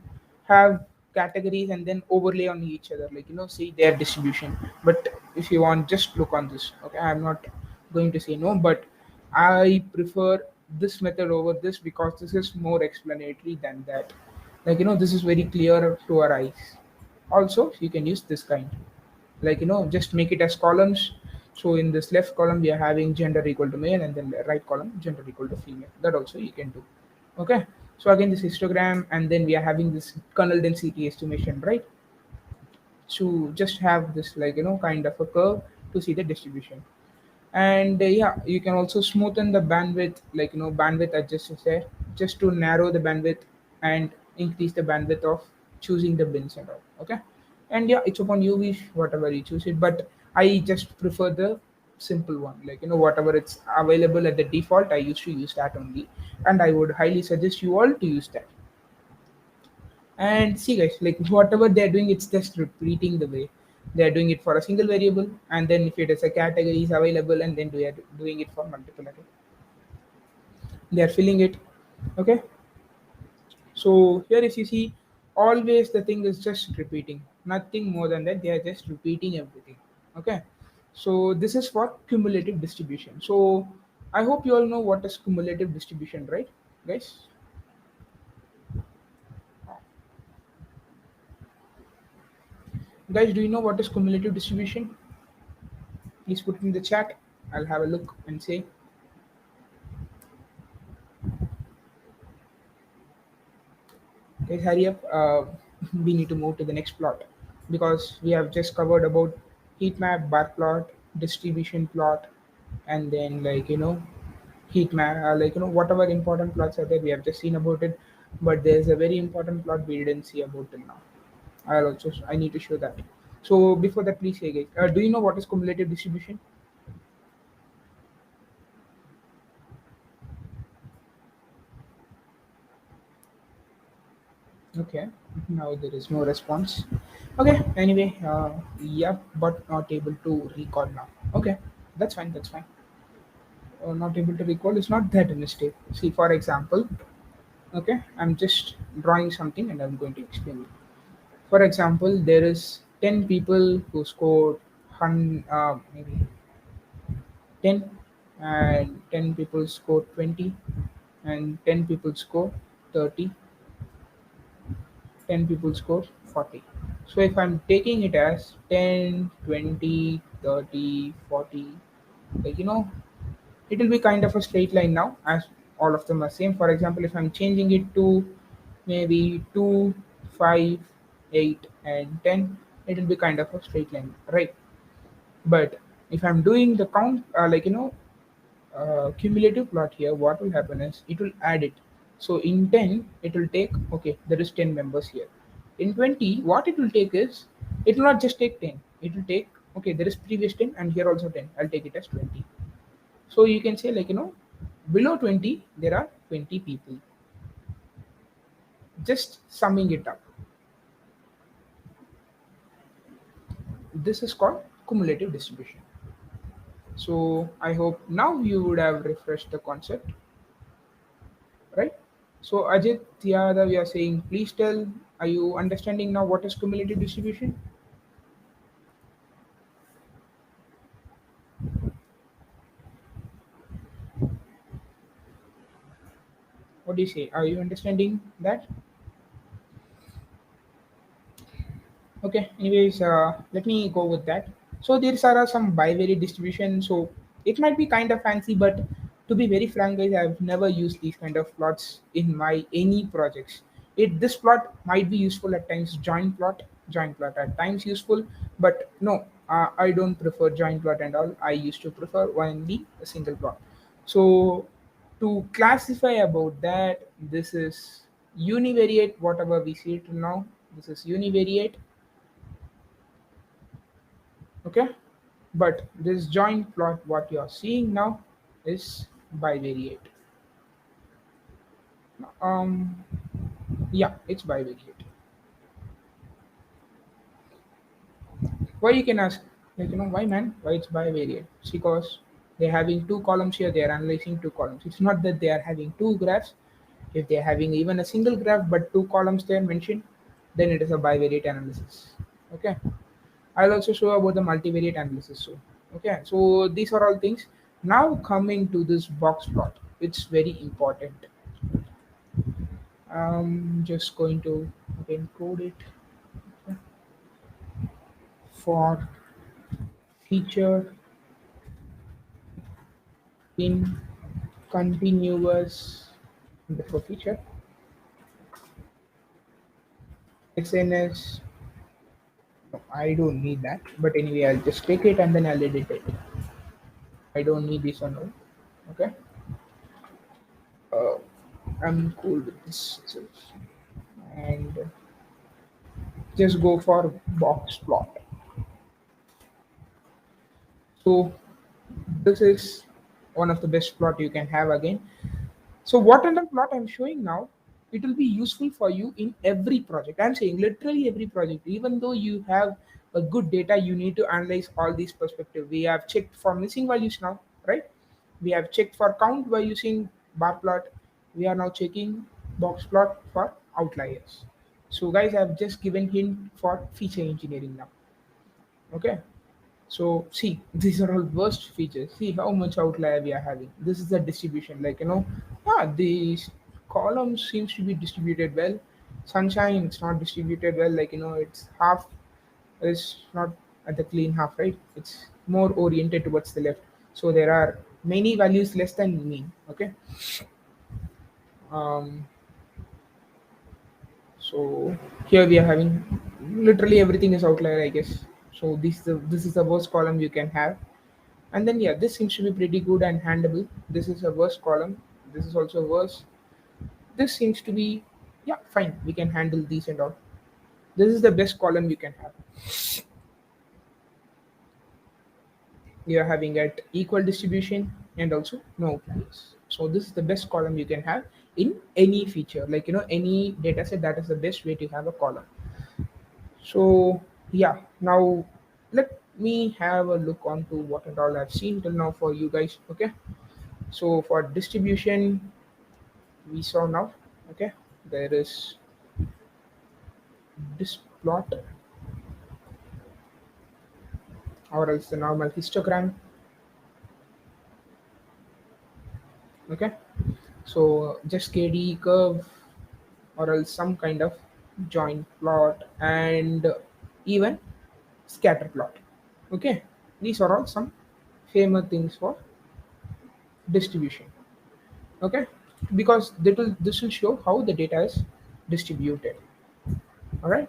have categories and then overlay on each other, see their distribution. But if you want, just look on this. Okay, I'm not going to say no, but I prefer this method over this because this is more explanatory than that. This is very clear to our eyes. Also, you can use this kind just make it as columns. So in this left column we are having gender equal to male, and then the right column gender equal to female. That also you can do. Okay, so again this histogram, and then we are having this kernel density estimation, right? To just have this kind of a curve to see the distribution. And yeah, you can also smoothen the bandwidth, bandwidth adjustments there, just to narrow the bandwidth and increase the bandwidth of choosing the bins and all. Okay, and yeah, it's upon you wish whatever you choose it, but I just prefer the simple one, whatever it's available at the default. I used to use that only, and I would highly suggest you all to use that. And see, guys, whatever they're doing, it's just repeating the way they're doing it for a single variable, and then if it is a category is available, and then they are doing it for multiple again. They are filling it. Okay. So here, if you see, always the thing is just repeating, nothing more than that. They are just repeating everything. Okay. So this is for cumulative distribution. So I hope you all know what is cumulative distribution, right, guys? Guys, do you know what is cumulative distribution? Please put it in the chat. I'll have a look and say, guys, hurry up. We need to move to the next plot because we have just covered about heat map, bar plot, distribution plot, and then heat map, whatever important plots are there. We have just seen about it, but there's a very important plot we didn't see about till now. I need to show that. So before that, please say, guys, do you know what is cumulative distribution? Okay, now there is no response. Okay, anyway, yeah, but not able to recall now. Okay, that's fine. That's fine. Not able to recall is not that a mistake. See, for example, okay, I'm just drawing something and I'm going to explain it. For example, there is 10 people who scored maybe 10, and 10 people score 20, and 10 people score 30, 10 people score 40. So if I'm taking it as 10, 20, 30, 40, like it will be kind of a straight line now as all of them are same. For example, if I'm changing it to maybe 2, 5, 8, and 10, it will be kind of a straight line, right? But if I'm doing the count, cumulative plot here, what will happen is it will add it. So in 10, it will take, okay, there is 10 members here. In 20, what it will take is, it will not just take 10. It will take, okay, there is previous 10 and here also 10. I'll take it as 20. So you can say below 20, there are 20 people. Just summing it up. This is called cumulative distribution. So I hope now you would have refreshed the concept, right? So Ajit, Yadav, we are saying, please tell, are you understanding now what is cumulative distribution? What do you say? Are you understanding that? Okay, anyways, let me go with that. So there are some bivariate distribution. So it might be kind of fancy, but to be very frank, guys, I've never used these kind of plots in my any projects. This plot might be useful at times. Joint plot at times useful, but no, I don't prefer joint plot and all. I used to prefer only a single plot. So to classify about that, this is univariate. Whatever we see till now, this is univariate. Okay, but this joint plot what you are seeing now is bivariate. um yeah, it's bivariate. Why, you can ask, why, man, why it's bivariate? It's because they're having two columns here, they're analyzing two columns. It's not that they are having two graphs. If they're having even a single graph but two columns there mentioned, then it is a bivariate analysis. Okay, I'll also show about the multivariate analysis soon. Okay, so these are all things. Now coming to this box plot, it's very important. Just going to again code it for feature in continuous before feature SNS. No, I don't need that, but anyway, I'll just take it and then I'll edit it. I don't need this one. No. Okay, uh, I'm cool with this itself. And just go for box plot. So this is one of the best plot you can have again. So what kind of plot I'm showing now, it will be useful for you in every project. I'm saying literally every project. Even though you have a good data, you need to analyze all these perspectives. We have checked for missing values now, right? We have checked for count by using bar plot. We are now checking box plot for outliers. So guys, I've just given hint for feature engineering now. Okay. So see, these are all worst features. See how much outlier we are having. This is the distribution. These columns seems to be distributed well. Sunshine, it's not distributed well. It's half. It's not at the clean half, right? It's more oriented towards the left. So there are many values less than mean. Okay. um, so here we are having literally everything is outlier, I guess. So this is the worst column you can have. And then yeah, this seems to be pretty good and handleable. This is a worst column. This is also worse. This seems to be, yeah, fine, we can handle these and all. This is the best column you can have. You're having at equal distribution and also no outliers. So this is the best column you can have in any feature, like any data set. That is the best way to have a column. So yeah, now let me have a look on to what and all I've seen till now for you guys. Okay, so for distribution we saw now. Okay, there is this plot or else the normal histogram. Okay, so just KD curve or else some kind of joint plot and even scatter plot. Okay, these are all some famous things for distribution. Okay, because this will show how the data is distributed. All right,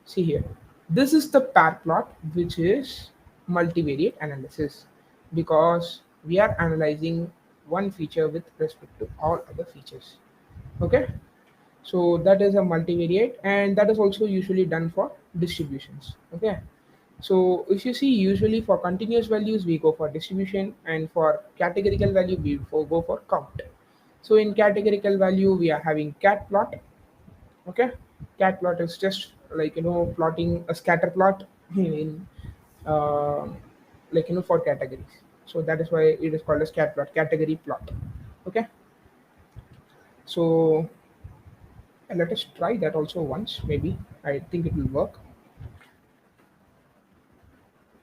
see here, this is the pair plot, which is multivariate analysis, because we are analyzing one feature with respect to all other features. Okay, so that is a multivariate, and that is also usually done for distributions. Okay, so if you see, usually for continuous values we go for distribution, and for categorical value we go for count. So in categorical value we are having cat plot. Okay, cat plot is just like plotting a scatter plot in uh, for categories. So that is why it is called as cat plot, category plot. Okay, so let us try that also once, maybe. I think it will work.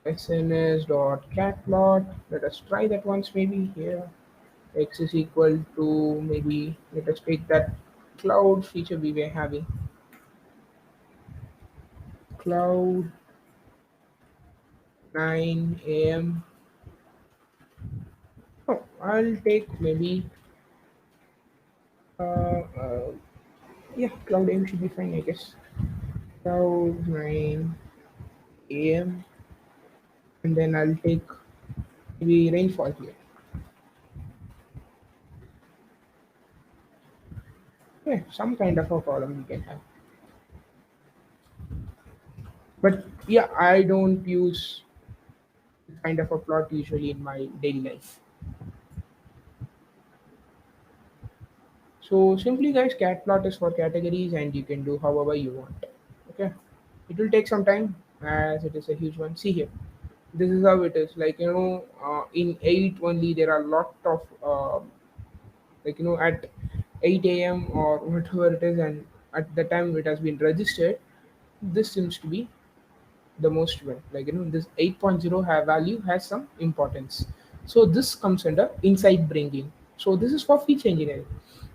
SNS dot cat plot. Let us try that once, maybe. Here x is equal to, maybe let us take that cloud feature we were having. Cloud 9 a.m. Oh, I'll take maybe uh, yeah, cloud m should be fine, I guess. Cloud 9 a.m. and then I'll take maybe rainfall here. Yeah, some kind of a column we can have. But yeah, I don't use this kind of a plot usually in my daily life. So simply guys, cat plot is for categories and you can do however you want. Okay. It will take some time as it is a huge one. See here. This is how it is. Like in 8 only there are a lot of at 8 a.m. or whatever it is, and at the time it has been registered, this seems to be the most well, this 8.0 have value has some importance. So this comes under insight bringing. So this is for feature engineering.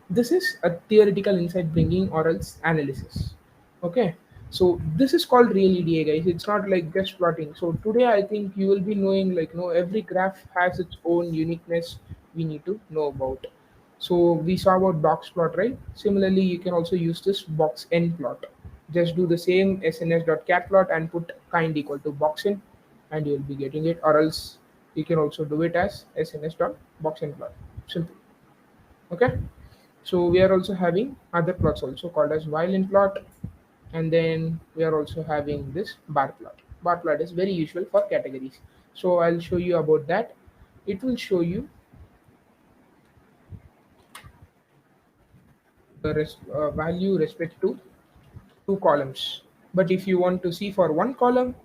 This is a theoretical insight bringing or else analysis. Okay, so this is called real EDA, guys. It's not like just plotting. So today I think you will be knowing, every graph has its own uniqueness we need to know about. So we saw about box plot, right? Similarly, you can also use this box n plot. Just do the same sns.cat plot and put kind equal to box in, and you will be getting it. Or else you can also do it as sns.boxn plot. Simple. Okay. So we are also having other plots also called as violin plot, and then we are also having this bar plot. Bar plot is very usual for categories. So I'll show you about that. It will show you the value respect to two columns. But if you want to see for one column,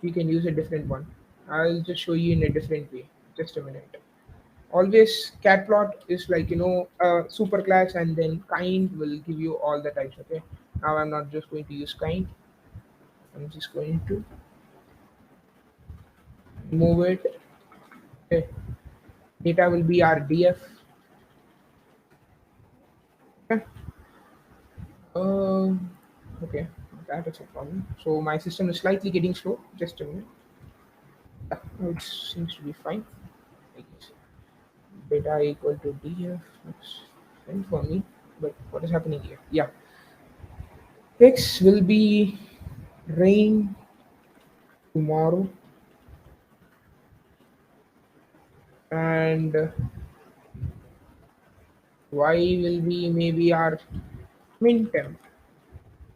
you can use a different one. I'll just show you in a different way. Just a minute. Always cat plot is like a super class, and then kind will give you all the types. Okay. Now I'm not just going to use kind. I'm just going to move it. Okay. Data will be RDF. Okay. Uh, okay. That is a problem. So my system is slightly getting slow. Just a minute. It seems to be fine. I guess beta equal to df. Looks fine for me. But what is happening here? Yeah, x will be rain tomorrow, and y will be maybe our min temp.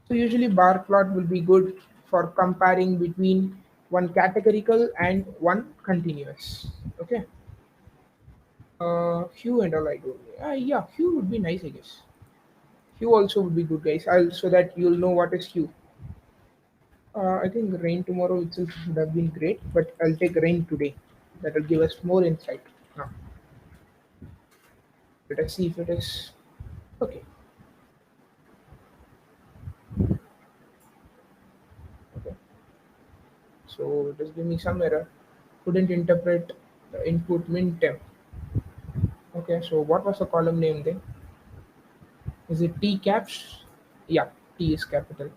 So usually bar plot will be good for comparing between one categorical and one continuous. Okay. Hue and all I do. Yeah, hue would be nice, I guess. Hue also would be good, guys. I'll so that you'll know what is hue. I think rain tomorrow itself would have been great, but I'll take rain today. That will give us more insight. Now, let us see if it is okay. Okay. So it is giving me some error. Couldn't interpret the input min temp. Okay. So what was the column name then? Is it T caps? Yeah, T is capital.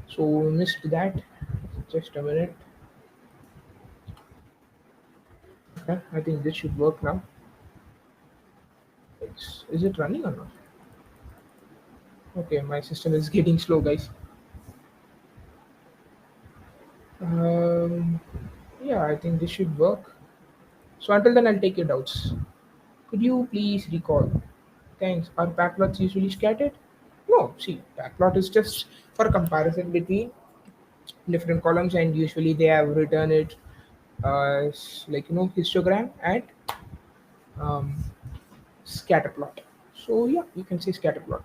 So we missed that. Just a minute. Okay, I think this should work now. Is it running or not? Okay, my system is getting slow, guys. Um, yeah, I think this should work. So until then, I'll take your doubts. Could you please recall? Thanks. Are backlots usually scattered? No. See, backlot is just for comparison between different columns, and usually they have written it like histogram and um, scatter plot. So yeah, you can say scatter plot.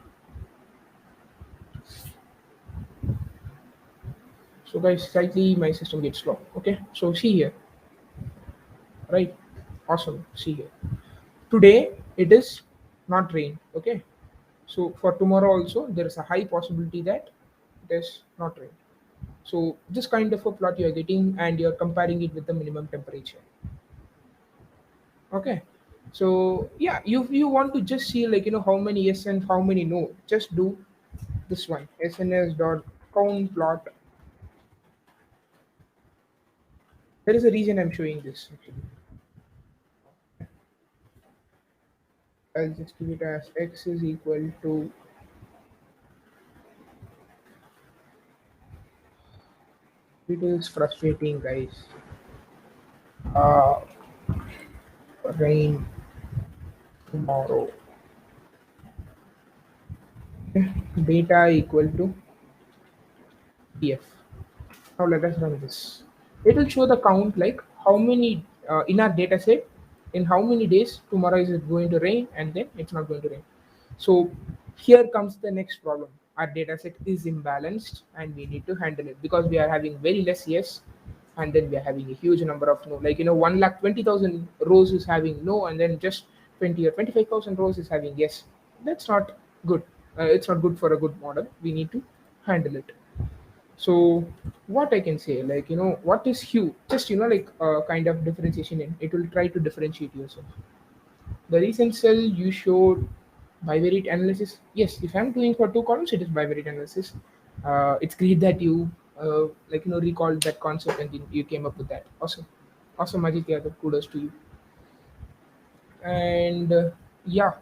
So guys, slightly my system gets slow. Okay, so see here, right? Awesome. See here. Today it is not rain. Okay, so for tomorrow also there is a high possibility that it is not rain. So this kind of a plot you are getting, and you're comparing it with the minimum temperature. Okay. So yeah, you want to just see like how many yes and how many no. Just do this one sns dot count plot. There is a reason I'm showing this. Actually. I'll just give it as x is equal to. It is frustrating, guys. Uh, rain tomorrow. Beta equal to df. Now let us run this. It will show the count like how many in our data set, in how many days tomorrow is it going to rain, and then it's not going to rain. So here comes the next problem. Our data set is imbalanced and we need to handle it because we are having very less yes, and then we are having a huge number of no. Like 1,20,000 rows is having no, and then just 20 or 25,000 rows is having yes. That's not good. It's not good for a good model. We need to handle it. So what I can say, like what is hue? Just like kind of differentiation in it will try to differentiate yourself. The recent cell you showed bivariate analysis. Yes, if I'm doing for two columns, it is bivariate analysis. It's great that you recalled that concept and then you came up with that. Awesome, awesome, Aditya. Kudos to you. And yeah,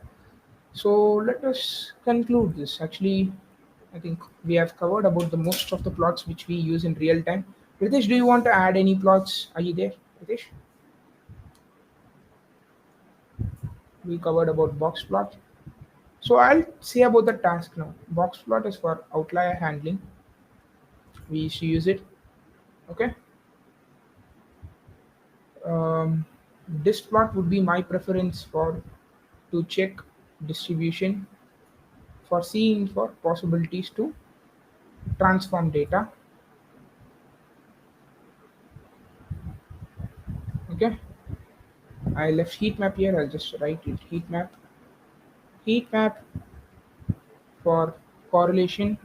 so let us conclude this. Actually, I think we have covered about the most of the plots which we use in real time. Ritesh, do you want to add any plots? Are you there, Ritesh? We covered about box plot. So I'll say about the task now. Box plot is for outlier handling. We used to use it. Okay. Um, this plot would be my preference for to check distribution, for seeing for possibilities to transform data. Okay. I left heat map here. I'll just write it heat map. Heat map for correlation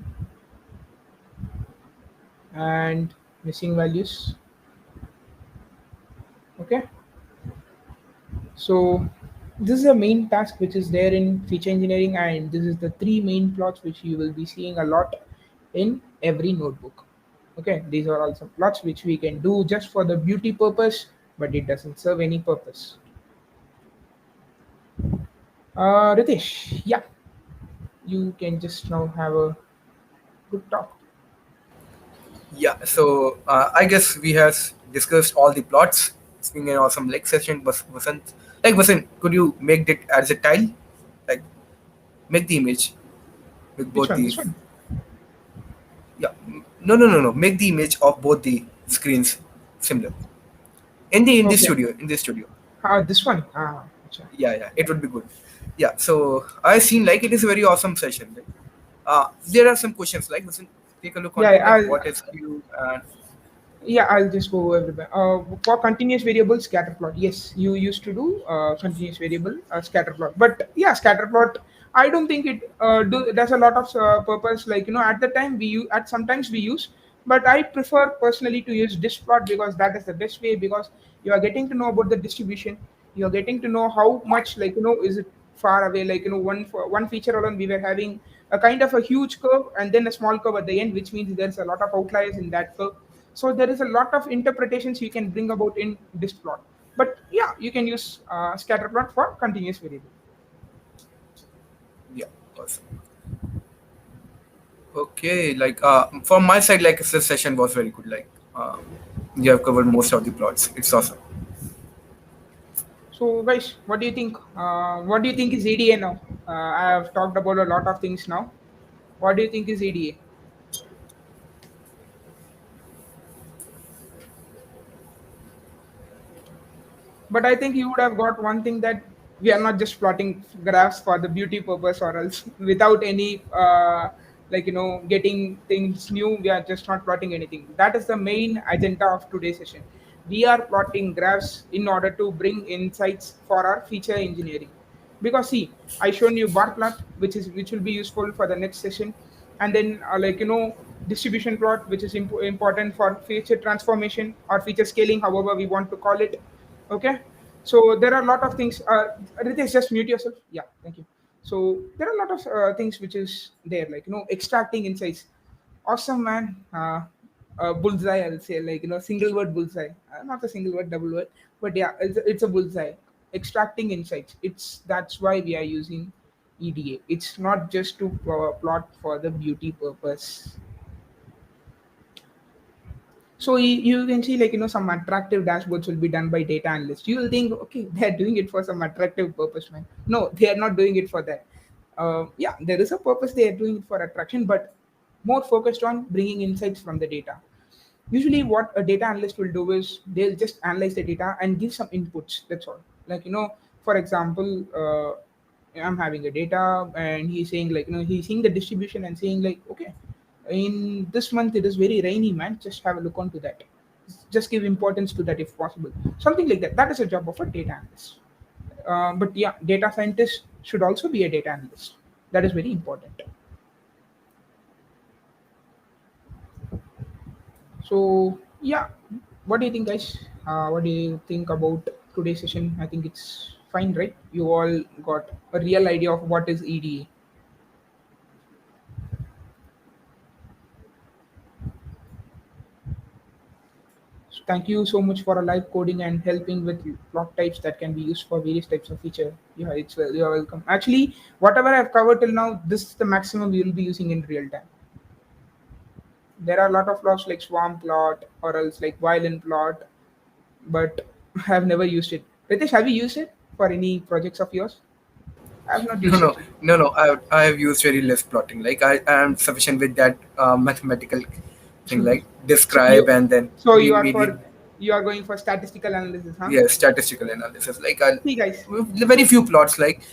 and missing values. Okay. So this is a main task which is there in feature engineering, and this is the three main plots which you will be seeing a lot in every notebook. Okay, these are all some plots which we can do just for the beauty purpose, but it doesn't serve any purpose. Ritesh, yeah, you can just now have a good talk. Yeah, so I guess we have discussed all the plots. It's been an awesome like session, but Vasant, could you make it as a tile? Like make the image with Which both one? the This one? yeah. No. Make the image of both the screens similar in the Okay. studio in the studio. This one. Acha. Yeah, it would be good. Yeah, so I seen like it is a very awesome session. Right? There are some questions like Vasant, take a look Yeah, onto yeah, like what is Q and yeah, I'll just go over the for continuous variable scatter plot. Yes, you used to do continuous variable scatter plot, but yeah, scatter plot. I don't think it does a lot of purpose. Like at the time we use, at sometimes we use, but I prefer personally to use disk plot because that is the best way because you are getting to know about the distribution. You are getting to know how much is it far away. Like one feature alone we were having a kind of a huge curve and then a small curve at the end, which means there's a lot of outliers in that curve, so there is a lot of interpretations you can bring about in this plot. But yeah, you can use scatter plot for continuous variable. yeah. Awesome. Okay, like from my side, like this session was very good. Like you have covered most of the plots. It's awesome. So guys, what do you think? What do you think is EDA now? I have talked about a lot of things now. What do you think is EDA? But I think you would have got one thing, that we are not just plotting graphs for the beauty purpose or else without any getting things new. We are just not plotting anything. That is the main agenda of today's session. We are plotting graphs in order to bring insights for our feature engineering. Because see, I shown you bar plot, which will be useful for the next session, and then distribution plot, which is important for feature transformation or feature scaling, however we want to call it. Okay, so there are a lot of things. Ritesh, just mute yourself. Yeah, thank you. So there are a lot of things which is there, like extracting insights. Awesome, man. Bullseye, I'll say, like single word bullseye, not a single word, double word, but yeah, it's a bullseye. Extracting insights. It's That's why we are using EDA. It's not just to plot for the beauty purpose. So you can see, like some attractive dashboards will be done by data analysts. You will think, okay, they're doing it for some attractive purpose, man. No, they are not doing it for that. Yeah, there is a purpose, they are doing it for attraction, but more focused on bringing insights from the data. Usually what a data analyst will do is they'll just analyze the data and give some inputs. That's all. Like for example, I'm having a data and he's saying, like he's seeing the distribution and saying, like, okay, in this month it is very rainy, man, just have a look onto that, just give importance to that if possible, something like that. That is a job of a data analyst. But yeah, data scientist should also be a data analyst. That is very important. So yeah, what do you think, guys? What do you think about today's session? I think it's fine, right? You all got a real idea of what is EDA. So thank you so much for a live coding and helping with block types that can be used for various types of feature. Yeah, you're welcome. Actually, whatever I've covered till now, this is the maximum we will be using in real time. There are a lot of plots like swarm plot or else like violin plot, but I've never used it. Ritesh, have you used it for any projects of yours? I've not No, used no, it. no. I have used very less plotting. Like I am sufficient with that mathematical thing, like So describe and then you are we need for you are going for statistical analysis, huh? yeah statistical analysis. Like I See, guys. very few plots like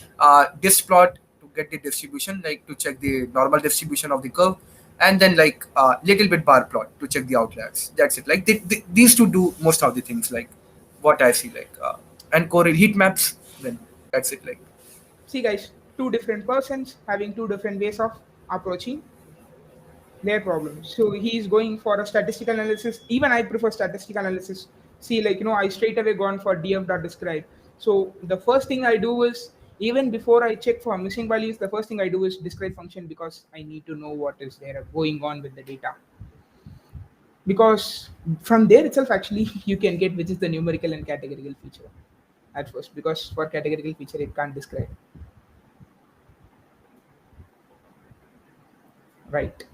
this plot to get the distribution, like to check the normal distribution of the curve, and then like little bit bar plot to check the outliers. That's it. Like these two do most of the things. Like what I see, like and correlate heat maps. Then that's it. Like See, guys. Two different persons having two different ways of approaching their problems. So he's going for a statistical analysis. Even I prefer statistical analysis. See, like I straight away gone for df.describe. So the first thing I do is, even before I check for missing values, the first thing I do is describe function because I need to know what is there going on with the data. because from there itself actually you can get which is the numerical and categorical feature at first, because for categorical feature it can't describe, right?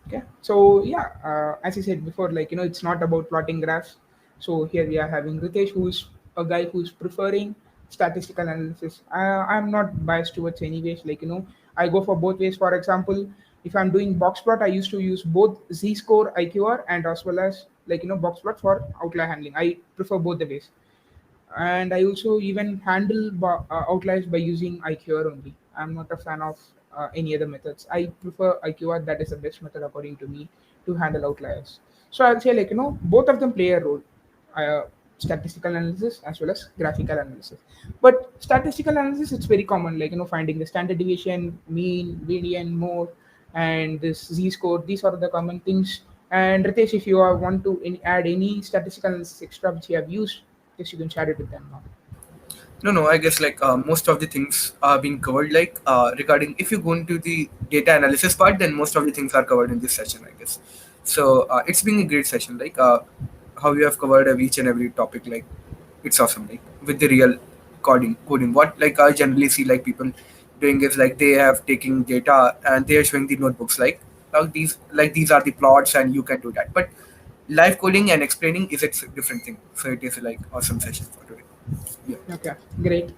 Okay, so yeah, as I said before, like it's not about plotting graphs. So here we are having Ritesh, who's a guy who's preferring statistical analysis. I'm not biased towards any ways. Like I go for both ways. For example, if I'm doing box plot, I used to use both z-score, IQR, and as well as box plot for outlier handling. I prefer both the ways, and I also even handle outliers by using IQR only. I'm not a fan of any other methods. I prefer IQR. That is the best method according to me to handle outliers. So I'll say both of them play a role, uh, statistical analysis as well as graphical analysis. But statistical analysis, it's very common, like finding the standard deviation, mean, median, mode, and this z-score. These are the common things. And Ritesh, if you want to add any statistical analysis extra which you have used, yes, you can share it with them now. No, no, I guess like most of the things are being covered. Like regarding if you go into the data analysis part, then most of the things are covered in this session, I guess. So it's been a great session. Like how you have covered each and every topic. Like it's awesome. Like with the real coding. What like I generally see like people doing is like they have taking data and they are showing the notebooks these are the plots and you can do that. But live coding and explaining is a different thing. So it is like awesome session for today. Yeah. Okay, great.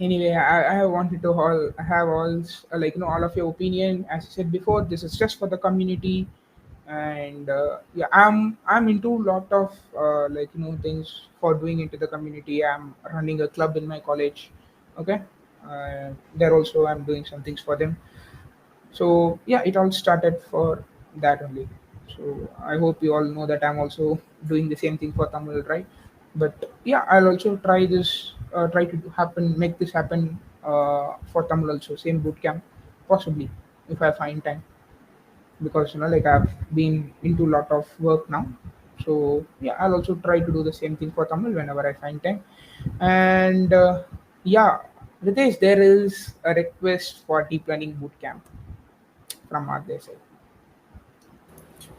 Anyway, I wanted to all have all all of your opinion. As I said before, this is just for the community, and yeah, I'm into a lot of things for doing into the community. I'm running a club in my college. Okay, there also I'm doing some things for them. So yeah, it all started for that only. So I hope you all know that I'm also doing the same thing for Tamil, right? But yeah, I'll also try to make this happen for Tamil also, same bootcamp, possibly if I find time, because I've been into a lot of work now. So yeah, I'll also try to do the same thing for Tamil whenever I find time. And yeah, Ritesh, there is a request for deep learning bootcamp from our side.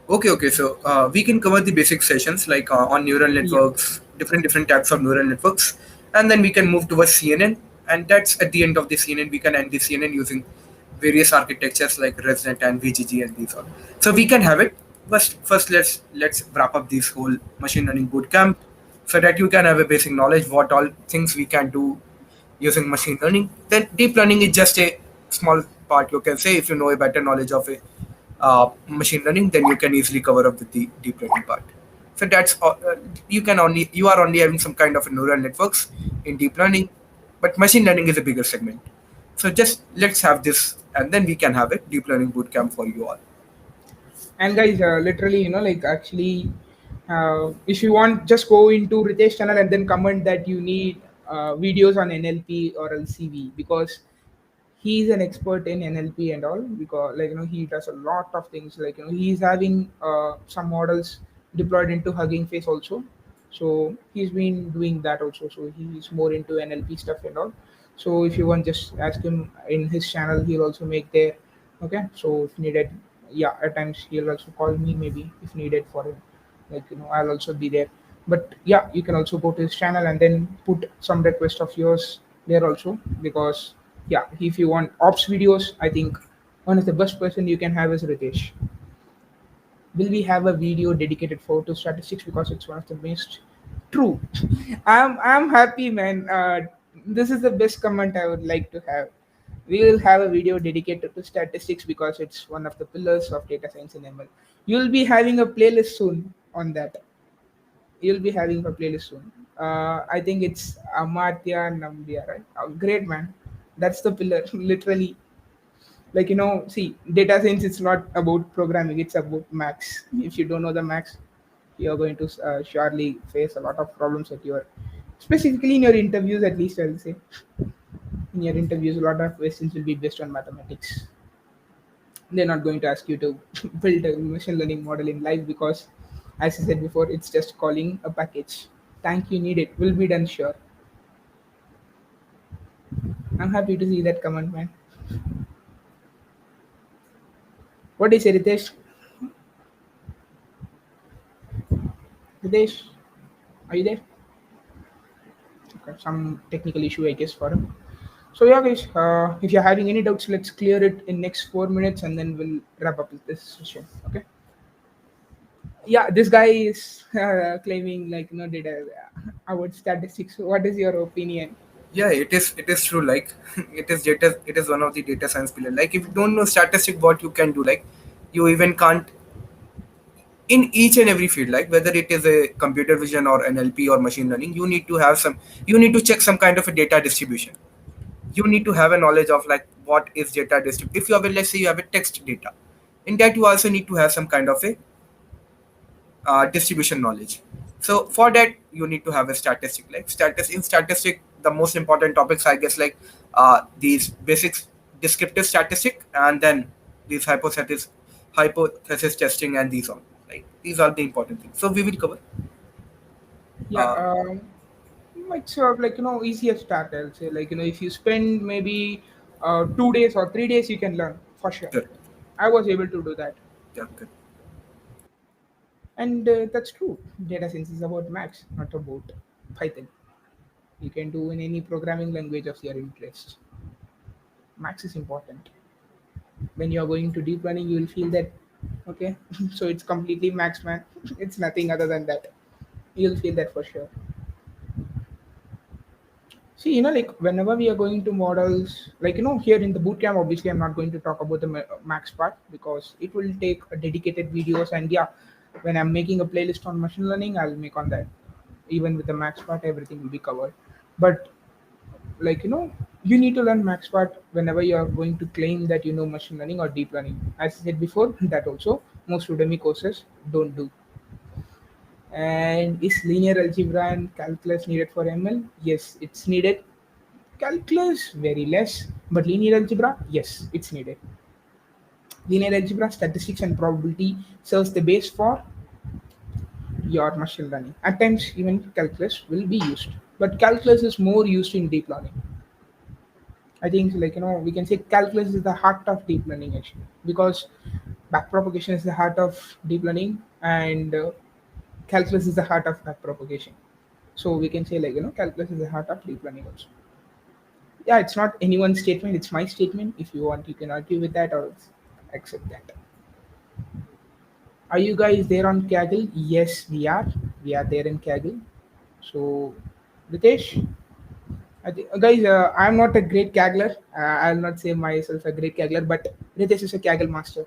Okay, okay. So we can cover the basic sessions like on neural Yeah. networks, different types of neural networks, and then we can move towards CNN. And that's at the end of the CNN. We can end the CNN using various architectures like ResNet and VGG and these all. So we can have it. First let's wrap up this whole machine learning bootcamp so that you can have a basic knowledge what all things we can do using machine learning. Then deep learning is just a small part. You can say if you know a better knowledge of a machine learning, then you can easily cover up with the deep learning part. So you are only having some kind of neural networks in deep learning, but machine learning is a bigger segment. So just let's have this, and then we can have a deep learning bootcamp for you all. And guys, literally, actually, if you want, just go into Ritesh channel and then comment that you need videos on NLP or LCV, because he's an expert in NLP and all, because he does a lot of things, he's having some models deployed into Hugging Face also. So he's been doing that also, so he's more into NLP stuff and all. So if you want, just ask him in his channel, he'll also make there. Okay, so if needed, yeah, at times he'll also call me maybe if needed for him, I'll also be there. But yeah, you can also go to his channel and then put some request of yours there also, because yeah, if you want ops videos, I think one of the best person you can have is Ritesh. Will we have a video dedicated for to statistics, because it's one of the most true. I'm happy, man. This is the best comment I would like to have. We will have a video dedicated to statistics because it's one of the pillars of data science in ML. You'll be having a playlist soon on that. You'll be having a playlist soon. I think it's Amartya Nambia, right? Oh, great, man. That's the pillar, literally. See, data science, it's not about programming, it's about max. If you don't know the max, you're going to surely face a lot of problems at your, specifically in your interviews, at least I'll say. In your interviews, a lot of questions will be based on mathematics. They're not going to ask you to build a machine learning model in live, because, as I said before, it's just calling a package. Thank you, need it. Will be done, sure. I'm happy to see that comment, man. What is it, Ritesh? Ritesh, are you there? Okay, some technical issue, I guess, for him. So yeah, guys, if you're having any doubts, let's clear it in next 4 minutes, and then we'll wrap up with this session. Okay. Yeah, this guy is claiming like data about statistics. What is your opinion? Yeah, it is true. Like it is data. It is one of the data science pillar. Like if you don't know statistic, what you can do, like you even can't in each and every field, like whether it is a computer vision or NLP or machine learning, you need to have some. You need to check some kind of a data distribution. You need to have a knowledge of like what is data distribution. If you have a, let's say you have a text data, in that you also need to have some kind of a distribution knowledge. So for that you need to have a statistic. Like in statistic, the most important topics I guess like these basics, descriptive statistic, and then these hypothesis testing, and these all. Like these are the important things. So we will cover. Yeah, Uh, it's like easier start. I'll say like if you spend maybe 2 days or 3 days, you can learn for sure. good. I was able to do that, Yeah, good. and that's true. Data science is about maths, not about Python. You can do in any programming language of your interest. Maths is important. When you are going to deep learning, you will feel that okay, so it's completely maths, man. It's nothing other than that. You'll feel that for sure. See, like whenever we are going to models, like here in the bootcamp, obviously I'm not going to talk about the max part because it will take a dedicated videos. And yeah, when I'm making a playlist on machine learning, I'll make on that. Even with the max part, everything will be covered. But like you need to learn max part whenever you are going to claim that you know machine learning or deep learning. As I said before, that also most Udemy courses don't do. And is linear algebra and calculus needed for ML? Yes, it's needed. Calculus, very less. But linear algebra, yes, it's needed. Linear algebra, statistics, and probability serves the base for your machine learning. At times, even calculus will be used. But calculus is more used in deep learning. I think, like, we can say calculus is the heart of deep learning actually. Because backpropagation is the heart of deep learning, and calculus is the heart of backpropagation. So we can say, like, calculus is the heart of deep learning also. Yeah, it's not anyone's statement, it's my statement. If you want, you can argue with that or accept that. Are you guys there on Kaggle? Yes, we are there in Kaggle. So Ritesh, I think, guys, I'm not a great Kaggler. I'll not say myself a great Kaggler, but Ritesh is a Kaggle master.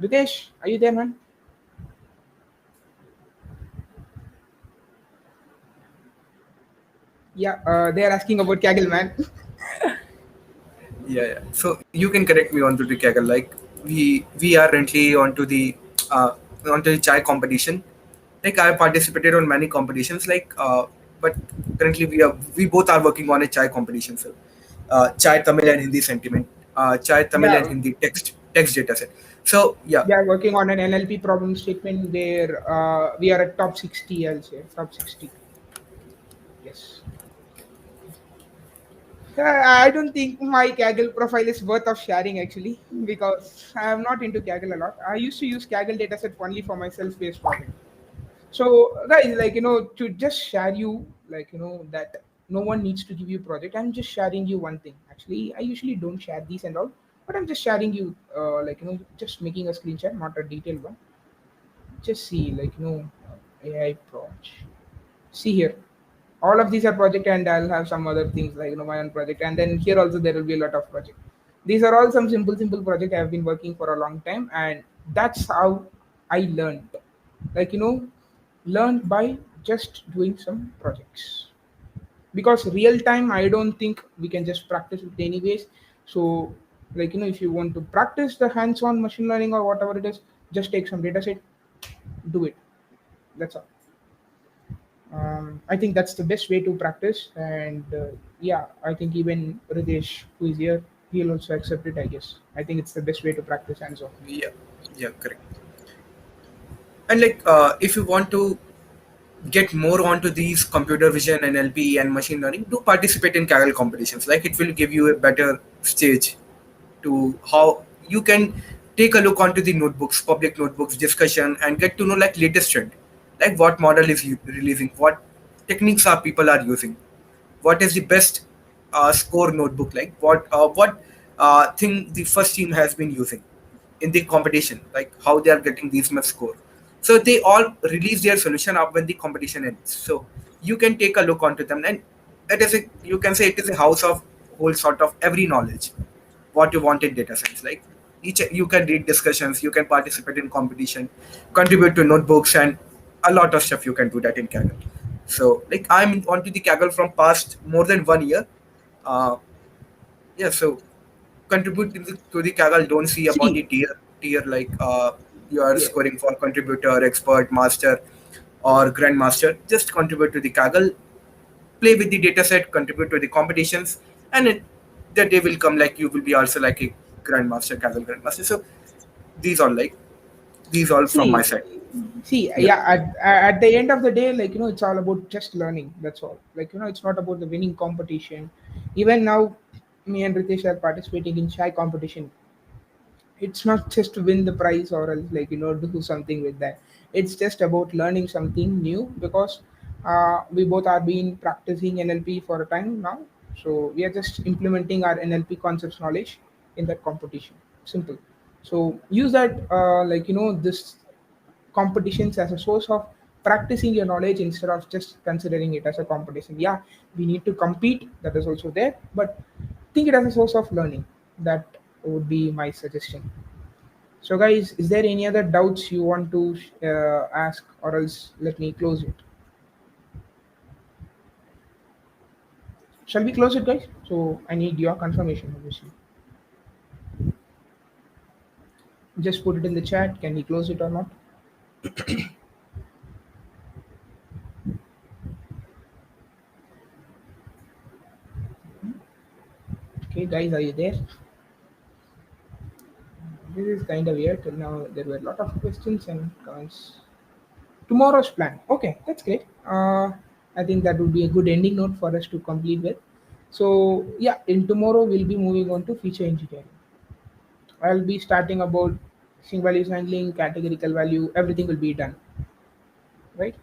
Ritesh, are you there, man? Yeah, they're asking about Kaggle, man. Yeah, yeah. So you can correct me onto the Kaggle. Like we are currently uh, onto the chai competition. Like I participated on many competitions. But currently we both are working on a chai competition. So chai Tamil and Hindi sentiment. Chai Tamil and Yeah, Hindi text data set. So yeah, they are working on an NLP problem statement where we are at top 60, I'll say. Top 60. Yes. I don't think my Kaggle profile is worth of sharing actually because I am not into Kaggle a lot. I used to use Kaggle dataset only for my self-paced project. So guys, like to just share you, like that no one needs to give you project. I'm just sharing you one thing. Actually, I usually don't share these and all, but I'm just sharing you, like just making a screenshot, not a detailed one. Just see, like AI project. See here, all of these are project, and I'll have some other things like my own project, and then here also there will be a lot of project. These are all some simple project I have been working for a long time, and that's how I learned. Like learned by just doing some projects. Because real time, I don't think we can just practice it anyways. So like if you want to practice the hands-on machine learning or whatever it is, just take some data set, do it. That's all. I think that's the best way to practice. And yeah, I think even Ritesh, who is here, he'll also accept it. I guess. I think it's the best way to practice hands-on. yeah, yeah, correct. And if you want to get more onto these computer vision, NLP, and machine learning, do participate in Kaggle competitions. Like it will give you a better stage to how you can take a look onto the notebooks, public notebooks, discussion, and get to know like latest trend, like what model is releasing, what techniques are people are using, what is the best score notebook, like what thing the first team has been using in the competition, like how they are getting these much score. So they all release their solution up when the competition ends. So you can take a look onto them, and it is a, you can say it is a house of whole sort of every knowledge what you want in data science. Like each you can read discussions, you can participate in competition, contribute to notebooks, and a lot of stuff you can do that in Kaggle. So like I'm onto the Kaggle from past more than 1 year. Uh, yeah, so contribute to the Kaggle. Don't see about the See, tier like you are yeah. scoring for contributor, expert, master, or grandmaster. Just contribute to the Kaggle, play with the dataset, contribute to the competitions, and the day will come like you will be also like a grandmaster, Kaggle grandmaster. So these are like these all from my See, side. Yeah. yeah, at the end of the day, like, it's all about just learning. That's all. Like, it's not about the winning competition. Even now, me and Ritesh are participating in shy competition. It's not just to win the prize or else, like, do something with that. It's just about learning something new, because we both are been practicing NLP for a time now. So we are just implementing our NLP concepts knowledge in that competition. Simple. So use that, this competitions as a source of practicing your knowledge instead of just considering it as a competition. Yeah, we need to compete, that is also there, but think it as a source of learning. That would be my suggestion. So, guys, is there any other doubts you want to ask, or else let me close it? Shall we close it, guys? So, I need your confirmation, obviously. Just put it in the chat. Can we close it or not? Okay, guys, are you there? This is kind of weird. Till now, there were a lot of questions and comments. Tomorrow's plan. Okay, that's great. I think that would be a good ending note for us to complete with. So, yeah, in tomorrow, we'll be moving on to feature engineering. I'll be starting about string values handling, categorical value, everything will be done, right?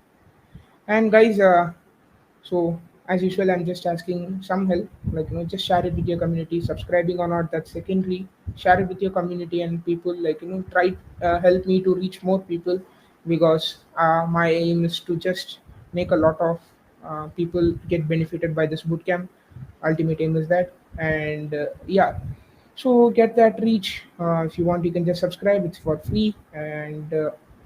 And guys, so as usual, I'm just asking some help, like, just share it with your community. Subscribing or not, that's secondary. Share it with your community and people, like, try help me to reach more people, because my aim is to just make a lot of people get benefited by this bootcamp. Ultimate aim is that, and yeah. So get that reach. If you want, you can just subscribe. It's for free. And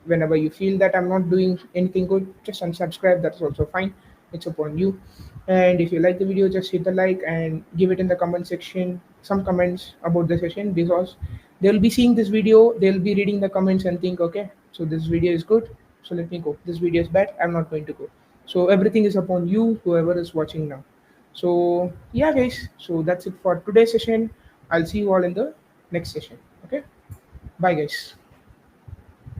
whenever you feel that I'm not doing anything good, just unsubscribe. That's also fine. It's upon you. And if you like the video, just hit the like and give it in the comment section. Some comments about the session, because they'll be seeing this video. They'll be reading the comments and think, okay, so this video is good. So let me go. This video is bad. I'm not going to go. So everything is upon you, whoever is watching now. So yeah, guys. So that's it for today's session. I'll see you all in the next session. Okay. Bye, guys.